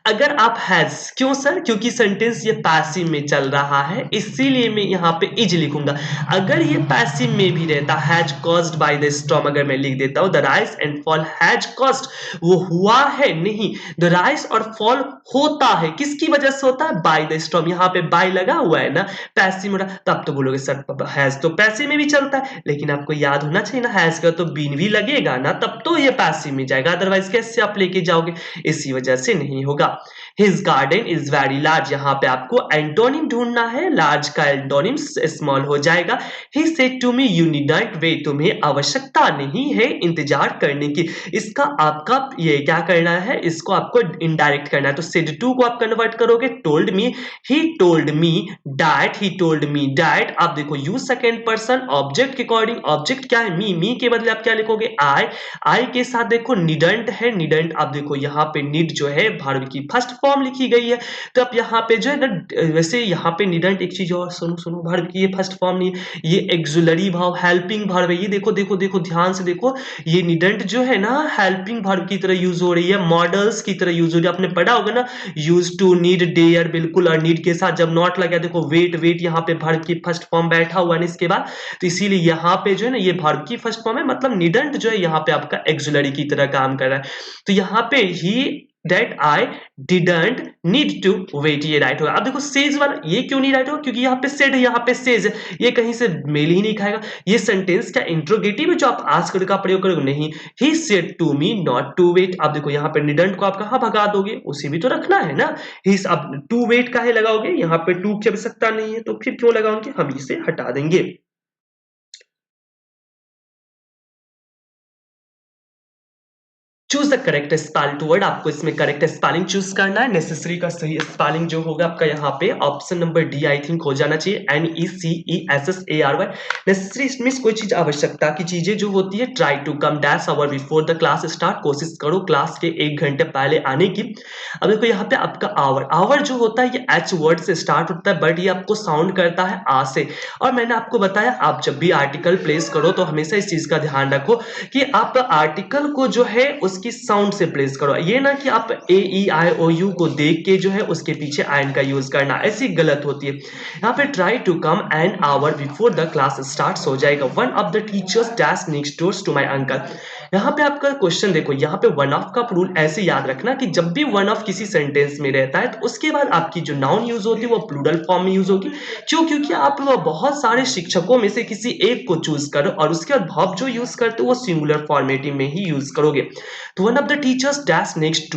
[SPEAKER 1] अगर आप हैज, क्यों सर? क्योंकि सेंटेंस ये पैसिव में चल रहा है, इसीलिए मैं यहाँ पे इज लिखूंगा। अगर ये पैसिव में भी रहता, has caused by the storm, अगर मैं लिख देता हूँ the rice and fall has caused, वो हुआ है नहीं, द राइस और फॉल होता है, किसकी वजह से होता है? By the storm. यहाँ पे बाय लगा हुआ है ना, पैसिव में, तब तो बोलोगे सर हैज तो पैसिव में भी चलता है, लेकिन आपको याद होना चाहिए ना, हैज का तो बीन भी लगेगा ना, तब तो ये पैसिव में जाएगा, अदरवाइज कैसे आप लेके जाओगे? इसी वजह से नहीं होगा। His garden is very large, यहाँ पे आपको एंटोनिम ढूंढना है, लार्ज का एंटोनिम स्मॉल हो जाएगा। He said to me you needn't wait, तुम्हें आवश्यकता नहीं है इंतजार करने की। इसका आपका ये क्या करना है, इसको आपको इनडायरेक्ट करना है, तो सेड टू को आप कन्वर्ट करोगे told me, he told me that, he told me that. आप देखो यूज सेकेंड पर्सन ऑब्जेक्ट के अकॉर्डिंग, ऑब्जेक्ट क्या है? मी के बदले आप क्या लिखोगे? आई के साथ देखो निडंट है, निडंट आप देखो यहाँ पे निड जो है वर्ब की फर्स्ट फॉर्म लिखी गई है, तो अब यहाँ पे जो है ना, वैसे यहाँ पे निडंट, एक चीज और सुनो सुनो, वर्ब की ये फर्स्ट फॉर्म नहीं, ये एक्सुलरी भाव हेल्पिंग वर्ब है। ये देखो देखो देखो ध्यान से देखो, ये निडंट जो है ना हेल्पिंग वर्ब की तरह यूज हो रही है, मॉडल्स की तरह यूज हो रही है। आपने पढ़ा होगा ना, यूज टू, नीड, डेयर, बिल्कुल, और नीड के साथ जब नॉट लगा, देखो वेट, वेट यहाँ पे वर्ब की फर्स्ट फॉर्म बैठा हुआ है इसके बाद, तो इसीलिए यहाँ पे जो है ना ये वर्ब की फर्स्ट फॉर्म है, मतलब निडंट जो है यहाँ पे आपका एक्सुलरी की तरह काम कर रहा है। तो यहाँ पे ही that I didn't need to wait, ये राइट होगा। अब देखो सेज वाला ये क्यों नहीं राइट होगा? क्योंकि यहाँ पे सेड है, यहाँ पे सेज है, ये कहीं से मेल ही नहीं खाएगा। ये सेंटेंस क्या इंट्रोगेटिव है जो आप आस्क्ड का प्रयोग करोगे? नहीं, he said to me not to wait. अब देखो यहाँ पे निडंट को आप कहाँ भगा दोगे? उसे भी तो रखना है ना, ही, अब टू वेट काहे लगाओगे? यहाँ पे टू की आवश्यकता नहीं है, तो फिर क्यों लगाओगे? हम इसे हटा देंगे। Choose the correct spelling word, आपको इसमें करेक्ट स्पेलिंग चूज करना है। नेसेसरी का सही स्पेलिंग जो होगा आपका यहाँ पे option number D I think हो जाना चाहिए, NECESSARY। नेसेसरी इसमें कोई चीज आवश्यकता की चीजें जो होती है, try to come dash hour before the class start, कोशिश करो क्लास के 1 घंटे पहले आने की। अब देखो यहाँ पे आपका आवर, आवर जो होता है ये H वर्ड से स्टार्ट होता है, बट ये आपको साउंड करता है आ से। और मैंने आपको बताया आप जब भी आर्टिकल प्लेस करो तो हमेशा इस चीज का ध्यान रखो कि आप आर्टिकल को जो है उसकी साउंड से प्लेस करो, ये ना कि आप AEIOU को देख के जो है उसके पीछे आयन का यूज करना, ऐसी गलत होती है। यहाँ पे try to come an hour before the class start हो जाएगा। One of the teachers dash next door to my uncle. यहाँ पे आपका क्वेश्चन देखो, यहाँ पे वन ऑफ का रूल ऐसे याद रखना कि जब भी वन ऑफ किसी सेंटेंस में रहता है तो उसके बाद आपकी जो नाउन यूज होती है वो प्लूरल फॉर्म में यूज होगी। क्यों? क्योंकि आप बहुत सारे शिक्षकों में से किसी एक को चूज करो और उसके बाद वर्ब जो यूज करते हो वो सिंगुलर फॉर्मेटिव में ही यूज करोगे। तो one of the teachers dash next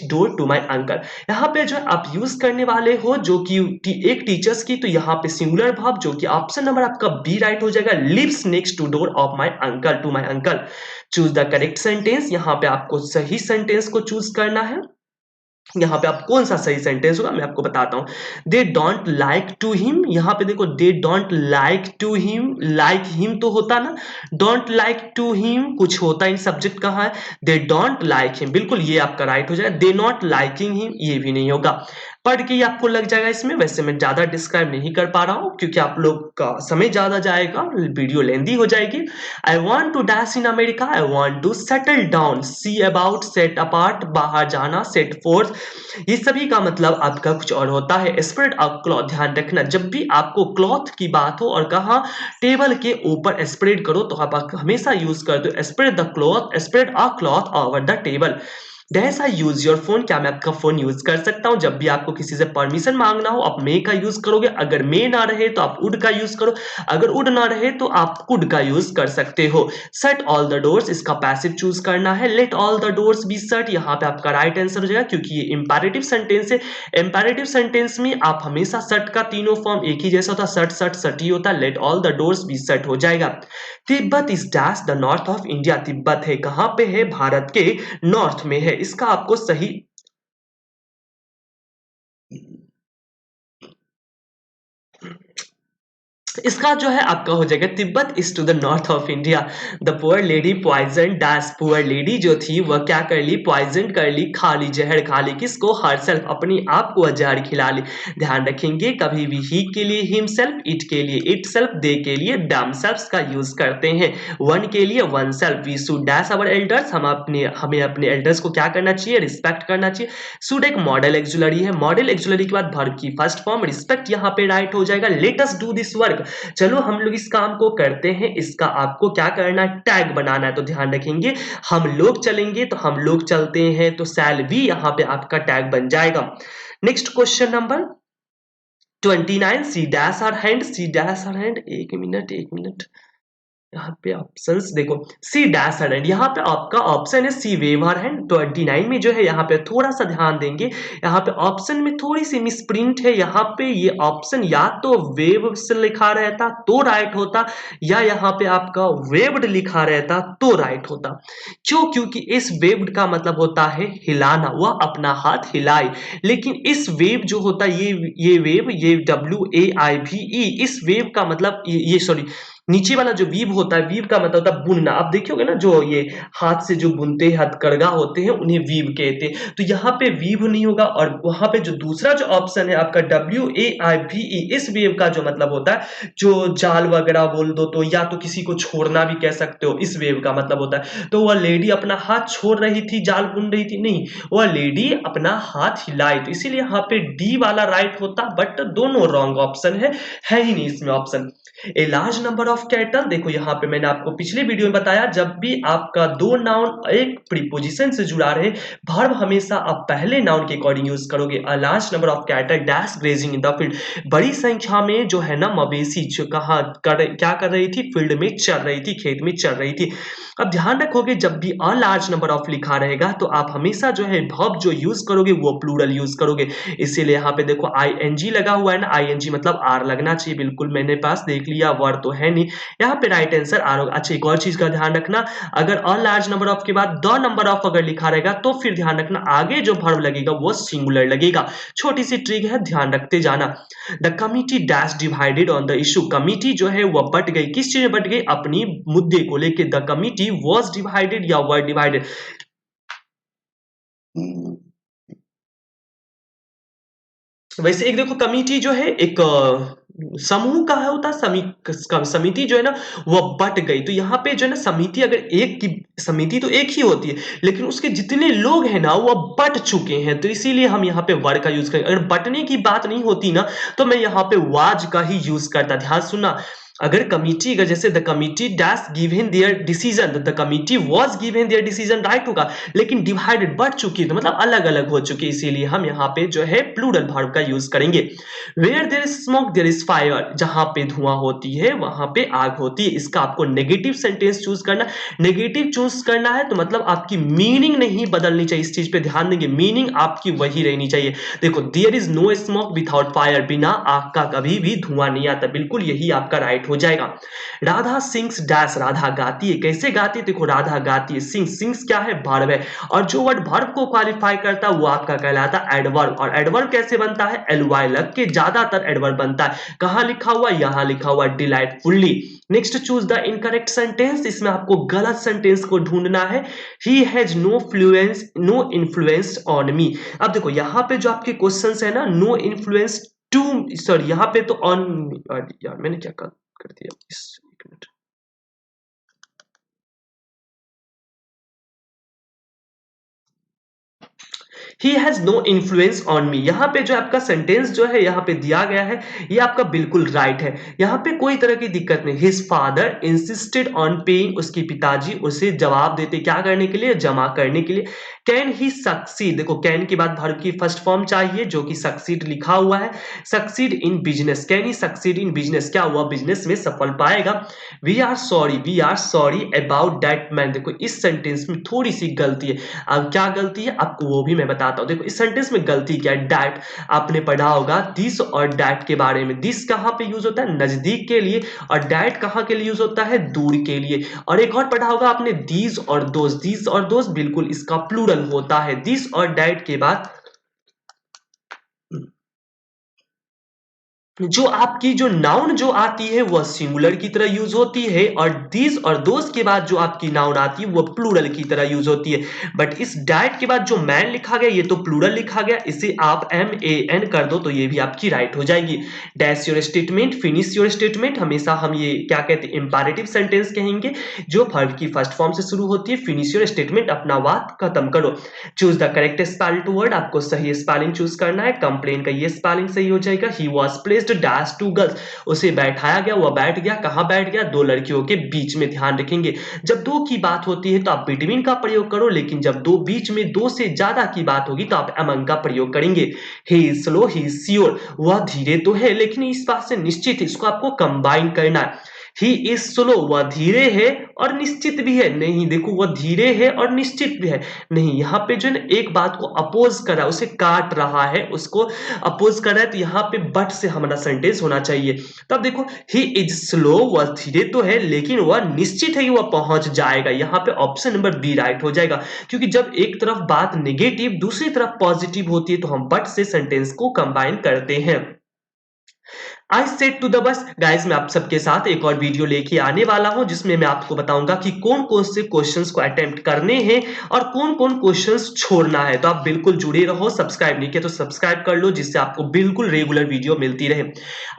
[SPEAKER 1] door to my uncle, यहाँ पे जो आप यूज करने वाले हो जो कि एक टीचर्स की, तो यहाँ पे सिंगुलर वर्ब जो कि ऑप्शन नंबर आपका बी राइट हो जाएगा, lives next to door of my uncle, to my uncle. Choose the correct sentence, यहाँ पे आपको सही सेंटेंस को चूज करना है। यहाँ पे आप कौन सा सही सेंटेंस होगा मैं आपको बताता हूँ। They don't like to him, यहाँ पे देखो they don't like to him, like him तो होता ना, डोंट लाइक टू हिम कुछ होता है, सब्जेक्ट कहाँ है? दे डोंट लाइक हिम, बिल्कुल ये आपका राइट हो जाएगा। दे नॉट लाइकिंग हिम ये भी नहीं होगा, पढ़ के आपको लग जाएगा इसमें। वैसे मैं ज्यादा डिस्क्राइब नहीं कर पा रहा हूँ क्योंकि आप लोग का समय ज्यादा जाएगा, वीडियो लेंदी हो जाएगी। I want to dash in America, I want to settle down, see about, set apart बाहर जाना, सेट फोर्थ, ये सभी का मतलब आपका कुछ और होता है। स्प्रेड अ क्लॉथ, ध्यान रखना जब भी आपको क्लॉथ की बात हो और कहा टेबल के ऊपर स्प्रेड करो तो आप हमेशा यूज कर दो spread the cloth, spread a cloth over the table. Dash I use your phone, क्या मैं आपका फोन यूज कर सकता हूं? जब भी आपको किसी से परमिशन मांगना हो आप मे का यूज करोगे, अगर मे ना रहे तो आप वुड का यूज करो, अगर वुड ना रहे तो आप कुड का यूज कर सकते हो। शट ऑल द डोर्स, इसका पैसिव चूज करना है। Let all the doors be shut, यहाँ पे आपका राइट आंसर हो जाएगा क्योंकि ये इंपैरेटिव सेंटेंस है। इंपैरेटिव सेंटेंस में आप हमेशा शट का तीनों फॉर्म एक ही जैसा होता है, शट शट शट ही होता है। Let all the doors be shut हो जाएगा। Tibet is dash the north of India, Tibet है कहाँ पे है? भारत के नॉर्थ में है। इसका आपको सही इसका जो है आपका हो जाएगा Tibet is to the north of India. The poor lady poison dash, poor lady जो थी वह क्या कर ली, पॉइजन कर ली, खा ली, जहर खा ली, किसको, हरसेल्फ, अपनी आप को जहर खिला ली। ध्यान रखेंगे कभी भी ही के लिए हिमसेल्फ, इट के लिए इट सेल्फ, दे के लिए डैम सेल्फ का यूज करते हैं, वन के लिए oneself. We should dash our elders, हमें अपने एल्डर्स को क्या करना चाहिए, रिस्पेक्ट करना चाहिए। शुड एक मॉडल एक्सुलरी है, मॉडल एक्सुलरी के बाद वर्ब की फर्स्ट फॉर्म रिस्पेक्ट यहाँ पे राइट हो जाएगा। Let us do this work, चलो हम लोग इस काम को करते हैं, इसका आपको क्या करना है, टैग बनाना है। तो ध्यान रखेंगे हम लोग चलेंगे तो हम लोग चलते हैं, तो शैल भी यहाँ पे आपका टैग बन जाएगा। Next question number 29, she dash her hand, she dash her hand, एक मिनट एक मिनट, यहाँ पे ऑप्शंस देखो, सी डैश हैंड, यहाँ पे आपका ऑप्शन है सी वेव हर हैंड। 29 में जो है यहाँ पे थोड़ा सा ध्यान देंगे, यहाँ पे ऑप्शन में थोड़ी सी मिसप्रिंट है। यहाँ पे ये ऑप्शन या तो वेव से लिखा रहता तो राइट होता, या यहाँ पे आपका वेव्ड लिखा रहता तो राइट होता। क्यों, क्योंकि इस वेव्ड का मतलब होता है हिलाना, वह अपना हाथ हिलाए। लेकिन इस वेव जो होता है, ये वेव, ये WAIVE, इस वेव का मतलब ये सॉरी, नीचे वाला जो वीव होता है, वीव का मतलब होता है बुनना। आप देखियोगे ना, जो ये हाथ से जो बुनते हैं, हथकरघा होते हैं, उन्हें वीव कहते हैं। तो यहाँ पे वीव नहीं होगा, और वहां पे जो दूसरा जो ऑप्शन है आपका WAIVE, इस वेव का जो मतलब होता है, जो जाल वगैरह बोल दो तो, या तो किसी को छोड़ना भी कह सकते हो, इस वेव का मतलब होता है। तो वह लेडी अपना हाथ छोड़ रही थी, जाल बुन रही थी, नहीं, वह लेडी अपना हाथ हिलाई, तो इसीलिए यहाँ पे डी वाला राइट होता। बट दोनों रॉन्ग ऑप्शन है ही नहीं इसमें option. A large number of cattle, देखो यहाँ पे मैंने आपको पिछले वीडियो में बताया, जब भी आपका दो नाउन एक प्रीपोजिशन से जुड़ा रहे, वर्ब हमेशा आप पहले नाउन के अकॉर्डिंग यूज करोगे। A large number of cattle dash grazing in the field, बड़ी संख्या में जो है ना मवेशी जो क्या कर रही थी, फील्ड में चल रही थी, खेत में चल रही थी। अब ध्यान रखोगे जब भी अ लार्ज नंबर ऑफ लिखा रहेगा तो आप हमेशा जो है वर्ब जो यूज करोगे वो प्लूरल यूज करोगे। इसीलिए यहाँ पे देखो ING लगा हुआ है ना, ING मतलब आर लगना चाहिए, बिल्कुल मैंने पास देख लिया, वर्ड तो है नहीं, यहाँ पे राइट आंसर आर होगा। अच्छा, एक और चीज का ध्यान रखना, अगर अ लार्ज नंबर ऑफ के बाद द नंबर ऑफ अगर लिखा रहेगा तो फिर ध्यान रखना आगे जो वर्ब लगेगा वो सिंगुलर लगेगा। छोटी सी ट्रिक है, ध्यान रखते जाना। The committee dash divided on the issue, committee जो है वह बट गई, किस चीज में बट गई, अपनी मुद्दे को लेके। द कमिटी वॉज डिवाइडेड या वर डिवाइडेड, वैसे एक देखो कमिटी जो है एक समूह का है, होता समिति जो है ना वह बट गई। तो यहाँ पे जो है ना समिति, अगर एक की समिति तो एक ही होती है, लेकिन उसके जितने लोग हैं ना वह बट चुके हैं, तो इसीलिए हम यहाँ पे वर का यूज करें। अगर बटने की बात नहीं होती ना तो मैं यहाँ पे वाज का ही यूज करता। ध्यान सुनना, अगर कमिटी का जैसे the committee dash given there decision, the committee was given there decision right होगा, लेकिन डिवाइडेड बढ़ चुकी है तो मतलब अलग अलग हो चुकी है, इसीलिए हम यहाँ पे जो है प्लूरल वर्ब का यूज करेंगे। Where there is smoke there is fire, जहां पे धुआं होती है वहां पे आग होती है। इसका आपको नेगेटिव सेंटेंस चूज करना, नेगेटिव चूज करना है तो मतलब आपकी मीनिंग नहीं बदलनी चाहिए, इस चीज पे ध्यान देंगे, मीनिंग आपकी वही रहनी चाहिए। देखो there is no smoke without fire, बिना आग का कभी भी धुआं नहीं आता, बिल्कुल यही आपका राइट हो जाएगा। राधा सिंग्स डैश, राधा गाती है, कैसे गाती है, देखो राधा गाती है, सिंग्स, सिंग्स क्या है, वर्ब है, और जो वर्ड वर्ब को क्वालिफाई करता है वो आपका कहलाता है एडवर्ब। और एडवर्ब कैसे बनता है, ly लग के ज्यादातर एडवर्ब बनता है। कहां लिखा हुआ, यहां लिखा हुआ delightfully. Next choose the incorrect sentence, इसमें आपको गलत सेंटेंस को ढूंढना है। He has no influence on me. अब देखो यहाँ पे जो आपके क्वेश्चंस है ना, नो इन्फ्लुएंस टू, सॉरी यहाँ पे तो ऑन, यार मैंने क्या कर दिया इस, एक minute, he has no influence on me, यहाँ पे जो आपका सेंटेंस जो है यहाँ पे दिया गया है ये आपका बिल्कुल राइट है, यहाँ पे कोई तरह की दिक्कत नहीं। His father insisted on paying, उसके पिताजी उसे जवाब देते क्या करने के लिए, जमा करने के लिए। कैन ही सक्सीड, देखो कैन के बाद वर्ब की फर्स्ट फॉर्म चाहिए जो कि सक्सीड लिखा हुआ है। Succeed in business, can he succeed in business, क्या हुआ, बिजनेस में सफल पाएगा। We are sorry about that man, देखो इस सेंटेंस में थोड़ी सी गलती है। अब क्या गलती है आपको वो भी मैं बताता हूं। देखो इस सेंटेंस में गलती क्या है, डैट, आपने पढ़ा होगा दिस और डैट के बारे में। दिस कहां पे यूज होता है, नजदीक के लिए, और डैट कहां के लिए यूज होता है, दूर के लिए। और एक और पढ़ा होगा आपने दीज और दोस्त, दीज और दोस्त बिल्कुल इसका प्लूरल होता है। दिस और डैट के बाद जो आपकी जो नाउन जो आती है वह सिंगुलर की तरह यूज होती है, और दीज और दोस के बाद जो आपकी नाउन आती है वह प्लूरल की तरह यूज होती है। बट इस डैट के बाद जो मैन लिखा गया ये तो प्लूरल लिखा गया, इसे आप MAN कर दो तो ये भी आपकी राइट हो जाएगी। Dash your statement, finish your statement, हमेशा हम ये क्या कहते हैं इंपैरेटिव सेंटेंस कहेंगे जो वर्ब की फर्स्ट फॉर्म से शुरू होती है। फिनिश योर स्टेटमेंट, अपना बात खत्म करो। Choose the correct spelled word, आपको सही स्पेलिंग चूज करना है। कंप्लेन का ये स्पेलिंग सही हो जाएगा। He was placed dash two girls, उसे बैठाया गया, वह बैठ गया, कहां बैठ गया, दो लड़कियों के बीच में। ध्यान रखेंगे जब दो की बात होती है तो आप बिटवीन का प्रयोग करो, लेकिन जब दो बीच में दो से ज्यादा की बात होगी तो आप अमंग का प्रयोग करेंगे। He is slow, he is sure, वह धीरे तो है लेकिन इस बात से निश्चित है, इसको आपको कंबाइन करना है। ही इज स्लो, वह धीरे है और निश्चित भी है। नहीं देखो, वह धीरे है और निश्चित भी है, नहीं, यहाँ पे जो है ना एक बात को अपोज कर रहा है, उसे काट रहा है, उसको अपोज कर रहा है, तो यहाँ पे बट से हमारा सेंटेंस होना चाहिए। तब देखो ही इज स्लो, वह धीरे तो है लेकिन वह निश्चित है कि वह पहुंच जाएगा। यहाँ पे ऑप्शन नंबर बी राइट हो जाएगा, क्योंकि जब एक तरफ बात नेगेटिव दूसरी तरफ पॉजिटिव होती है तो हम बट से सेंटेंस को कंबाइन करते हैं। I said to the bus guys, मैं आप सबके साथ एक और वीडियो लेके आने वाला हूं जिसमें मैं आपको बताऊंगा कि कौन कौन से क्वेश्चंस को अटेम्प्ट करने हैं और कौन कौन क्वेश्चंस छोड़ना है। तो आप बिल्कुल जुड़े रहो, सब्सक्राइब नहीं किया तो सब्सक्राइब कर लो जिससे आपको बिल्कुल रेगुलर वीडियो मिलती रहे।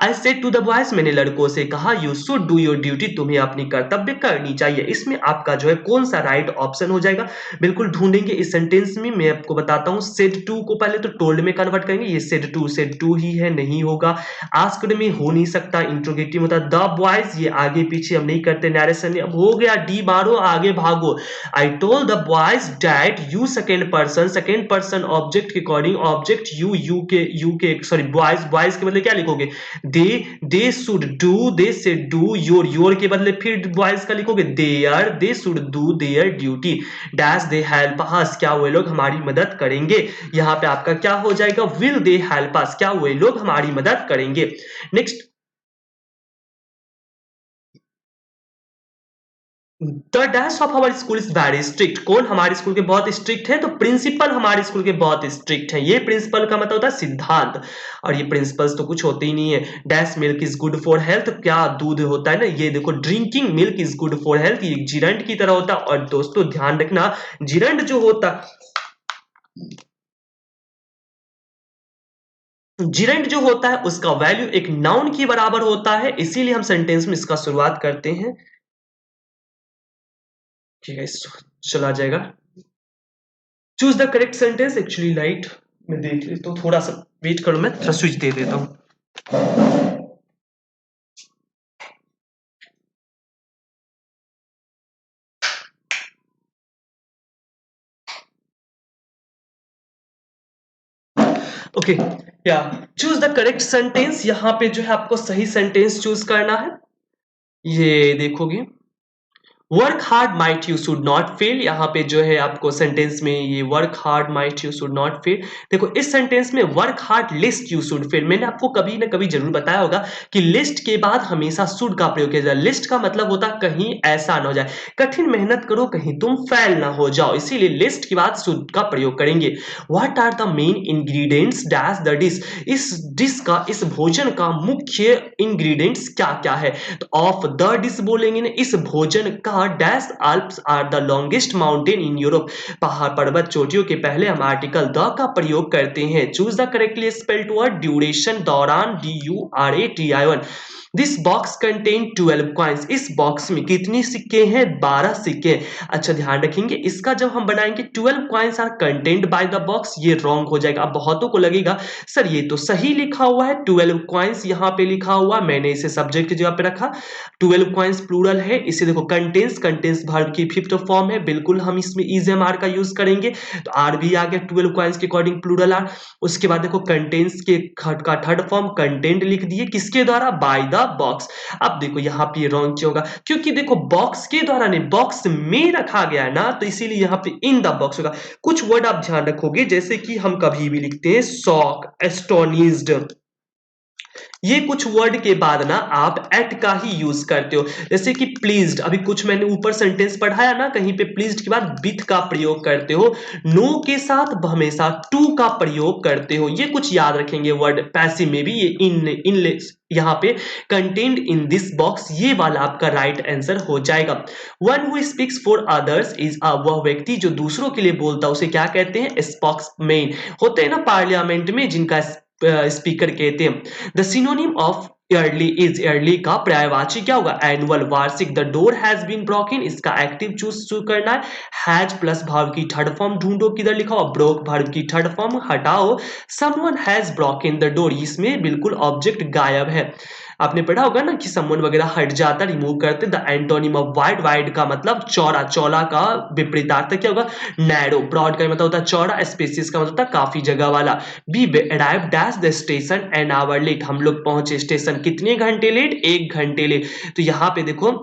[SPEAKER 1] I said to the boys, मैंने लड़कों से कहा, you should do your duty, तुम्हें अपनी कर्तव्य करनी चाहिए। इसमें आपका जो है कौन सा राइट ऑप्शन हो जाएगा बिल्कुल ढूंढेंगे इस सेंटेंस में। मैं आपको बताता हूं, सेड टू को पहले तो टोल्ड में कन्वर्ट करेंगे, ये सेड टू ही है, नहीं होगा। आस्क्ड में हो नहीं सकता, इंट्रोगेटिव होता है। द बॉयज, ये आगे पीछे हम नहीं करते नरेशन में। अब हो गया, डी मारो, आगे भागो। I told the boys that you, second person object के अकॉर्डिंग, ऑब्जेक्ट यू के सॉरी बॉयज के बदले क्या लिखोगे, दे शुड डू, दे से डू, योर के बदले फिर बॉयज का लिखोगे their, they should do their duty. Dash they help us, क्या वे लोग हमारी मदद करेंगे। यहाँ पे आपका क्या हो जाएगा, विल दे हेल्प अस, क्या वे लोग हमारी मदद करेंगे। Next, the dash of our school is very strict, कौन हमारे स्कूल के बहुत स्ट्रिक्ट है, तो प्रिंसिपल हमारे स्कूल के बहुत स्ट्रिक्ट है। ये प्रिंसिपल का मतलब होता है सिद्धांत, और ये प्रिंसिपल्स तो कुछ होते ही नहीं है। Dash milk is good for health, क्या दूध होता है ना, ये देखो drinking milk is good for health, ये जिरंड की तरह होता है। और दोस्तों ध्यान रखना, जिरंड जो होता, जिरंड जो होता है उसका वैल्यू एक नाउन के बराबर होता है, इसीलिए हम सेंटेंस में इसका शुरुआत करते हैं। ठीक है, चला जाएगा। Choose the correct sentence, actually light मैं देख लेता हूँ, थोड़ा सा वेट करो, मैं थोड़ा स्विच दे देता हूँ। ओके, या चूज द करेक्ट सेंटेंस, यहाँ पे जो है आपको सही सेंटेंस चूज करना है। ये देखोगे, work hard might you should not fail, यहाँ पे जो है आपको सेंटेंस में ये work hard might you should not fail. देखो इस सेंटेंस में work hard list you should fail, मैंने आपको कभी ना कभी जरूर बताया होगा कि लिस्ट के बाद हमेशा शुड का प्रयोग किया जाए। लिस्ट का मतलब होता है कहीं ऐसा ना हो जाए, कठिन मेहनत करो कहीं तुम फेल ना हो जाओ, इसीलिए लिस्ट के बाद शुड का प्रयोग करेंगे। What are the main ingredients dash the dish, इस डिश का, इस भोजन का मुख्य इंग्रेडिएंट्स क्या क्या है, तो ऑफ द डिश बोलेंगे ना, इस भोजन का। Dash Alps are the longest mountain in Europe, पहाड़ पर्वत चोटियों के पहले हम आर्टिकल द का प्रयोग करते हैं। Choose the correctly spelled word, duration, दौरान, DURATION। This box contain 12 coins, इस बॉक्स में कितनी सिक्के हैं, 12 सिक्के। अच्छा ध्यान रखेंगे, इसका जब हम बनाएंगे 12 coins are contained by the box, ये रॉन्ग हो जाएगा। अब बहुतों को लगेगा सर ये तो सही लिखा हुआ है, 12 कॉइन्स यहाँ पे लिखा हुआ, मैंने इसे सब्जेक्ट की जगह पे रखा। 12 कॉइन्स प्लूरल है, इसे देखो कंटेन्स वर्ब की फिफ्थ फॉर्म है, बिल्कुल हम इसमें EZMR का यूज करेंगे, तो आर भी आ गया 12 कॉइन्स के अकॉर्डिंग प्लूरल आर। उसके बाद देखो कंटेन्स के थर्ड फॉर्म कंटेंट लिख दिए, किसके द्वारा, बाय द बॉक्स। अब देखो यहाँ पे रॉन्ग क्यों होगा, क्योंकि देखो बॉक्स के द्वारा नहीं, बॉक्स में रखा गया है ना, तो इसीलिए यहाँ पे इन द बॉक्स होगा। कुछ वर्ड आप ध्यान रखोगे, जैसे कि हम कभी भी लिखते हैं शॉक, एस्टोनिज्ड, ये कुछ वर्ड के बाद ना आप एट का ही यूज करते हो, जैसे कि प्लीज्ड, अभी कुछ मैंने ऊपर सेंटेंस पढ़ाया ना, कहीं पे प्लीज्ड के बाद विथ का प्रयोग करते हो, नो के साथ हमेशा टू का प्रयोग करते हो। ये कुछ याद रखेंगे वर्ड। पैसिव में भी ये इन यहाँ पे कंटेन्ड इन दिस बॉक्स, ये वाला आपका राइट आंसर हो जाएगा। One who speaks for others is वह व्यक्ति जो दूसरों के लिए बोलता है उसे क्या कहते हैं? स्पोक्समैन होते हैं ना पार्लियामेंट में जिनका स्पीकर कहते हैं। The synonym of yearly is, yearly का पर्यायवाची क्या होगा? एनुअल, वार्षिक। The door has been broken, इसका एक्टिव चूज करना है। हैज प्लस भाव की थर्ड फॉर्म ढूंढो, किधर लिखा हुआ? ब्रोक भाव की थर्ड फॉर्म हटाओ। Someone has broken the door, इसमें बिल्कुल ऑब्जेक्ट गायब है। आपने पढ़ा होगा ना कि समवन वगैरह हट जाता, रिमूव करते। The antonym of wide, wide का मतलब चौड़ा, चौड़ा का विपरीतार्थ क्या होगा? नैरो। ब्रॉड का मतलब होता है चौड़ा, स्पेसियस का मतलब होता है काफी जगह वाला। We arrive dash the station an hour late, हम लोग पहुंचे स्टेशन कितने घंटे लेट? 1 घंटे लेट। तो यहाँ पे देखो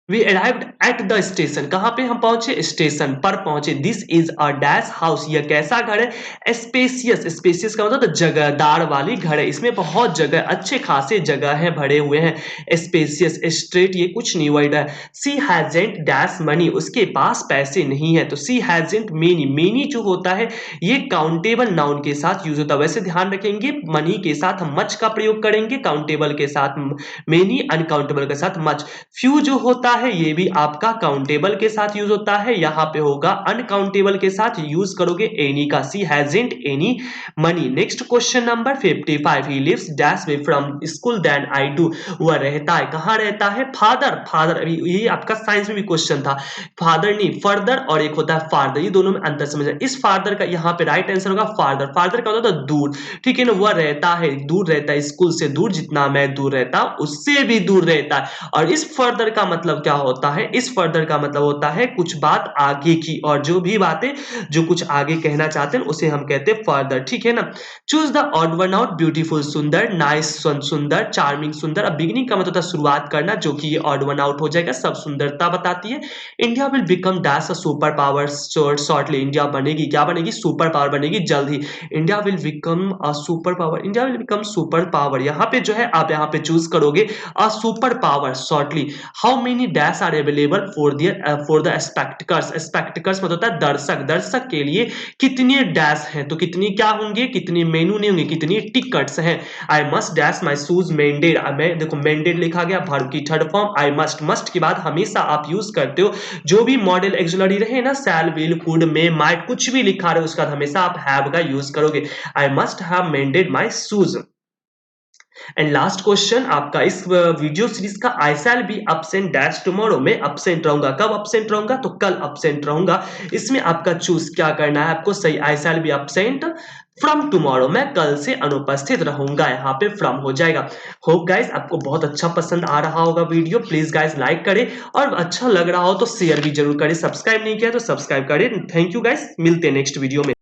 [SPEAKER 1] we arrived at the station, कहां पे हम पहुंचे? स्टेशन पर पहुंचे। This is a dash house, यह कैसा घर है? स्पेसियस, स्पेसियस का मतलब जगहदार वाली घर है, इसमें बहुत जगह, अच्छे खासे जगह है, भरे हुए हैं। स्पेसियस, स्ट्रेट, ये कुछ नहीं वर्ड है। सी हैजेंट डैश मनी, उसके पास पैसे नहीं है। तो सी हैजेंट मेनी, मेनी जो होता है ये काउंटेबल नाउन के साथ यूज होता है। वैसे ध्यान रखेंगे मनी के साथ हम मच का प्रयोग करेंगे, काउंटेबल के साथ मेनी, अनकाउंटेबल के साथ मच। फ्यू जो होता है ये भी आपका काउंटेबल के साथ यूज होता है, यहां पे होगा अनकाउंटेबल के साथ यूज करोगे एनी का। She hasn't any money. Next question number 55, he lives dash way from school than I do, वह रहता है, कहां रहता है? फादर, फादर, ये आपका साइंस में भी क्वेश्चन था। फादर नहीं, फर्दर और एक होता है फादर, ये दोनों में अंतर समझना। इस फादर का यहाँ पे राइट आंसर होगा फादर। फादर का होता है दूर, ठीक है ना, वह रहता है, दूर रहता है, स्कूल से दूर, जितना मैं दूर रहता हूं उससे भी दूर रहता है। और इस फर्दर का मतलब क्या होता है? इस फर्दर का मतलब होता है कुछ बात आगे की, और जो भी बातें जो कुछ आगे कहना चाहते हैं उसे हम कहते हैं फर्दर, ठीक है ना। Choose the odd one out, beautiful सुंदर, नाइस सुंदर, चार्मिंग सुंदर। अब बिगिनिंग का मतलब होता है शुरुआत करना, जो कि ये ऑड वन आउट हो जाएगा, सब सुंदरता बताती है। India will become dash a super power shortly, India बनेगी, क्या बनेगी? सुपर पावर बनेगी जल्द ही। India will become a super power, India will become super power, यहाँ पे जो है आप यहाँ पे चूज करोगे a super power shortly. How many dash are available for the spectacles, spectacles मतलब होता है दर्शक, दर्शक के लिए कितने डैश हैं? तो कितनी क्या होंगे? कितनी मेनू नहीं होंगे, कितनी टिकट्स हैं? I must dash my shoes मेंडेड, मैं देखो मेंडेड लिखा गया, वर्ब की third form I must. Must के बाद हमेशा आप यूज करते हो जो भी मॉडल एक्सुलरी रहे ना, शैल, विल, कुड, मे, माइट, कुछ भी लिखा रहे उसका हमेशा आप हैव का यूज करोगे। I must have mended my shoes. And last question आपका इस वीडियो सीरीज का, I shall be absent dash tomorrow, मैं अब्सेंट रहूंगा, कब अब्सेंट रहूंगा? तो कल अब्सेंट रहूंगा। इसमें आपका चूज क्या करना है आपको? सही, I shall be absent from tomorrow, मैं कल से अनुपस्थित रहूंगा, यहाँ पे फ्रॉम हो जाएगा। होप गाइस आपको बहुत अच्छा पसंद आ रहा होगा वीडियो, प्लीज गाइस लाइक करें, और अच्छा लग रहा हो तो शेयर भी जरूर करें। सब्सक्राइब नहीं किया तो सब्सक्राइब करें। थैंक यू गाइस, मिलते हैं नेक्स्ट वीडियो में।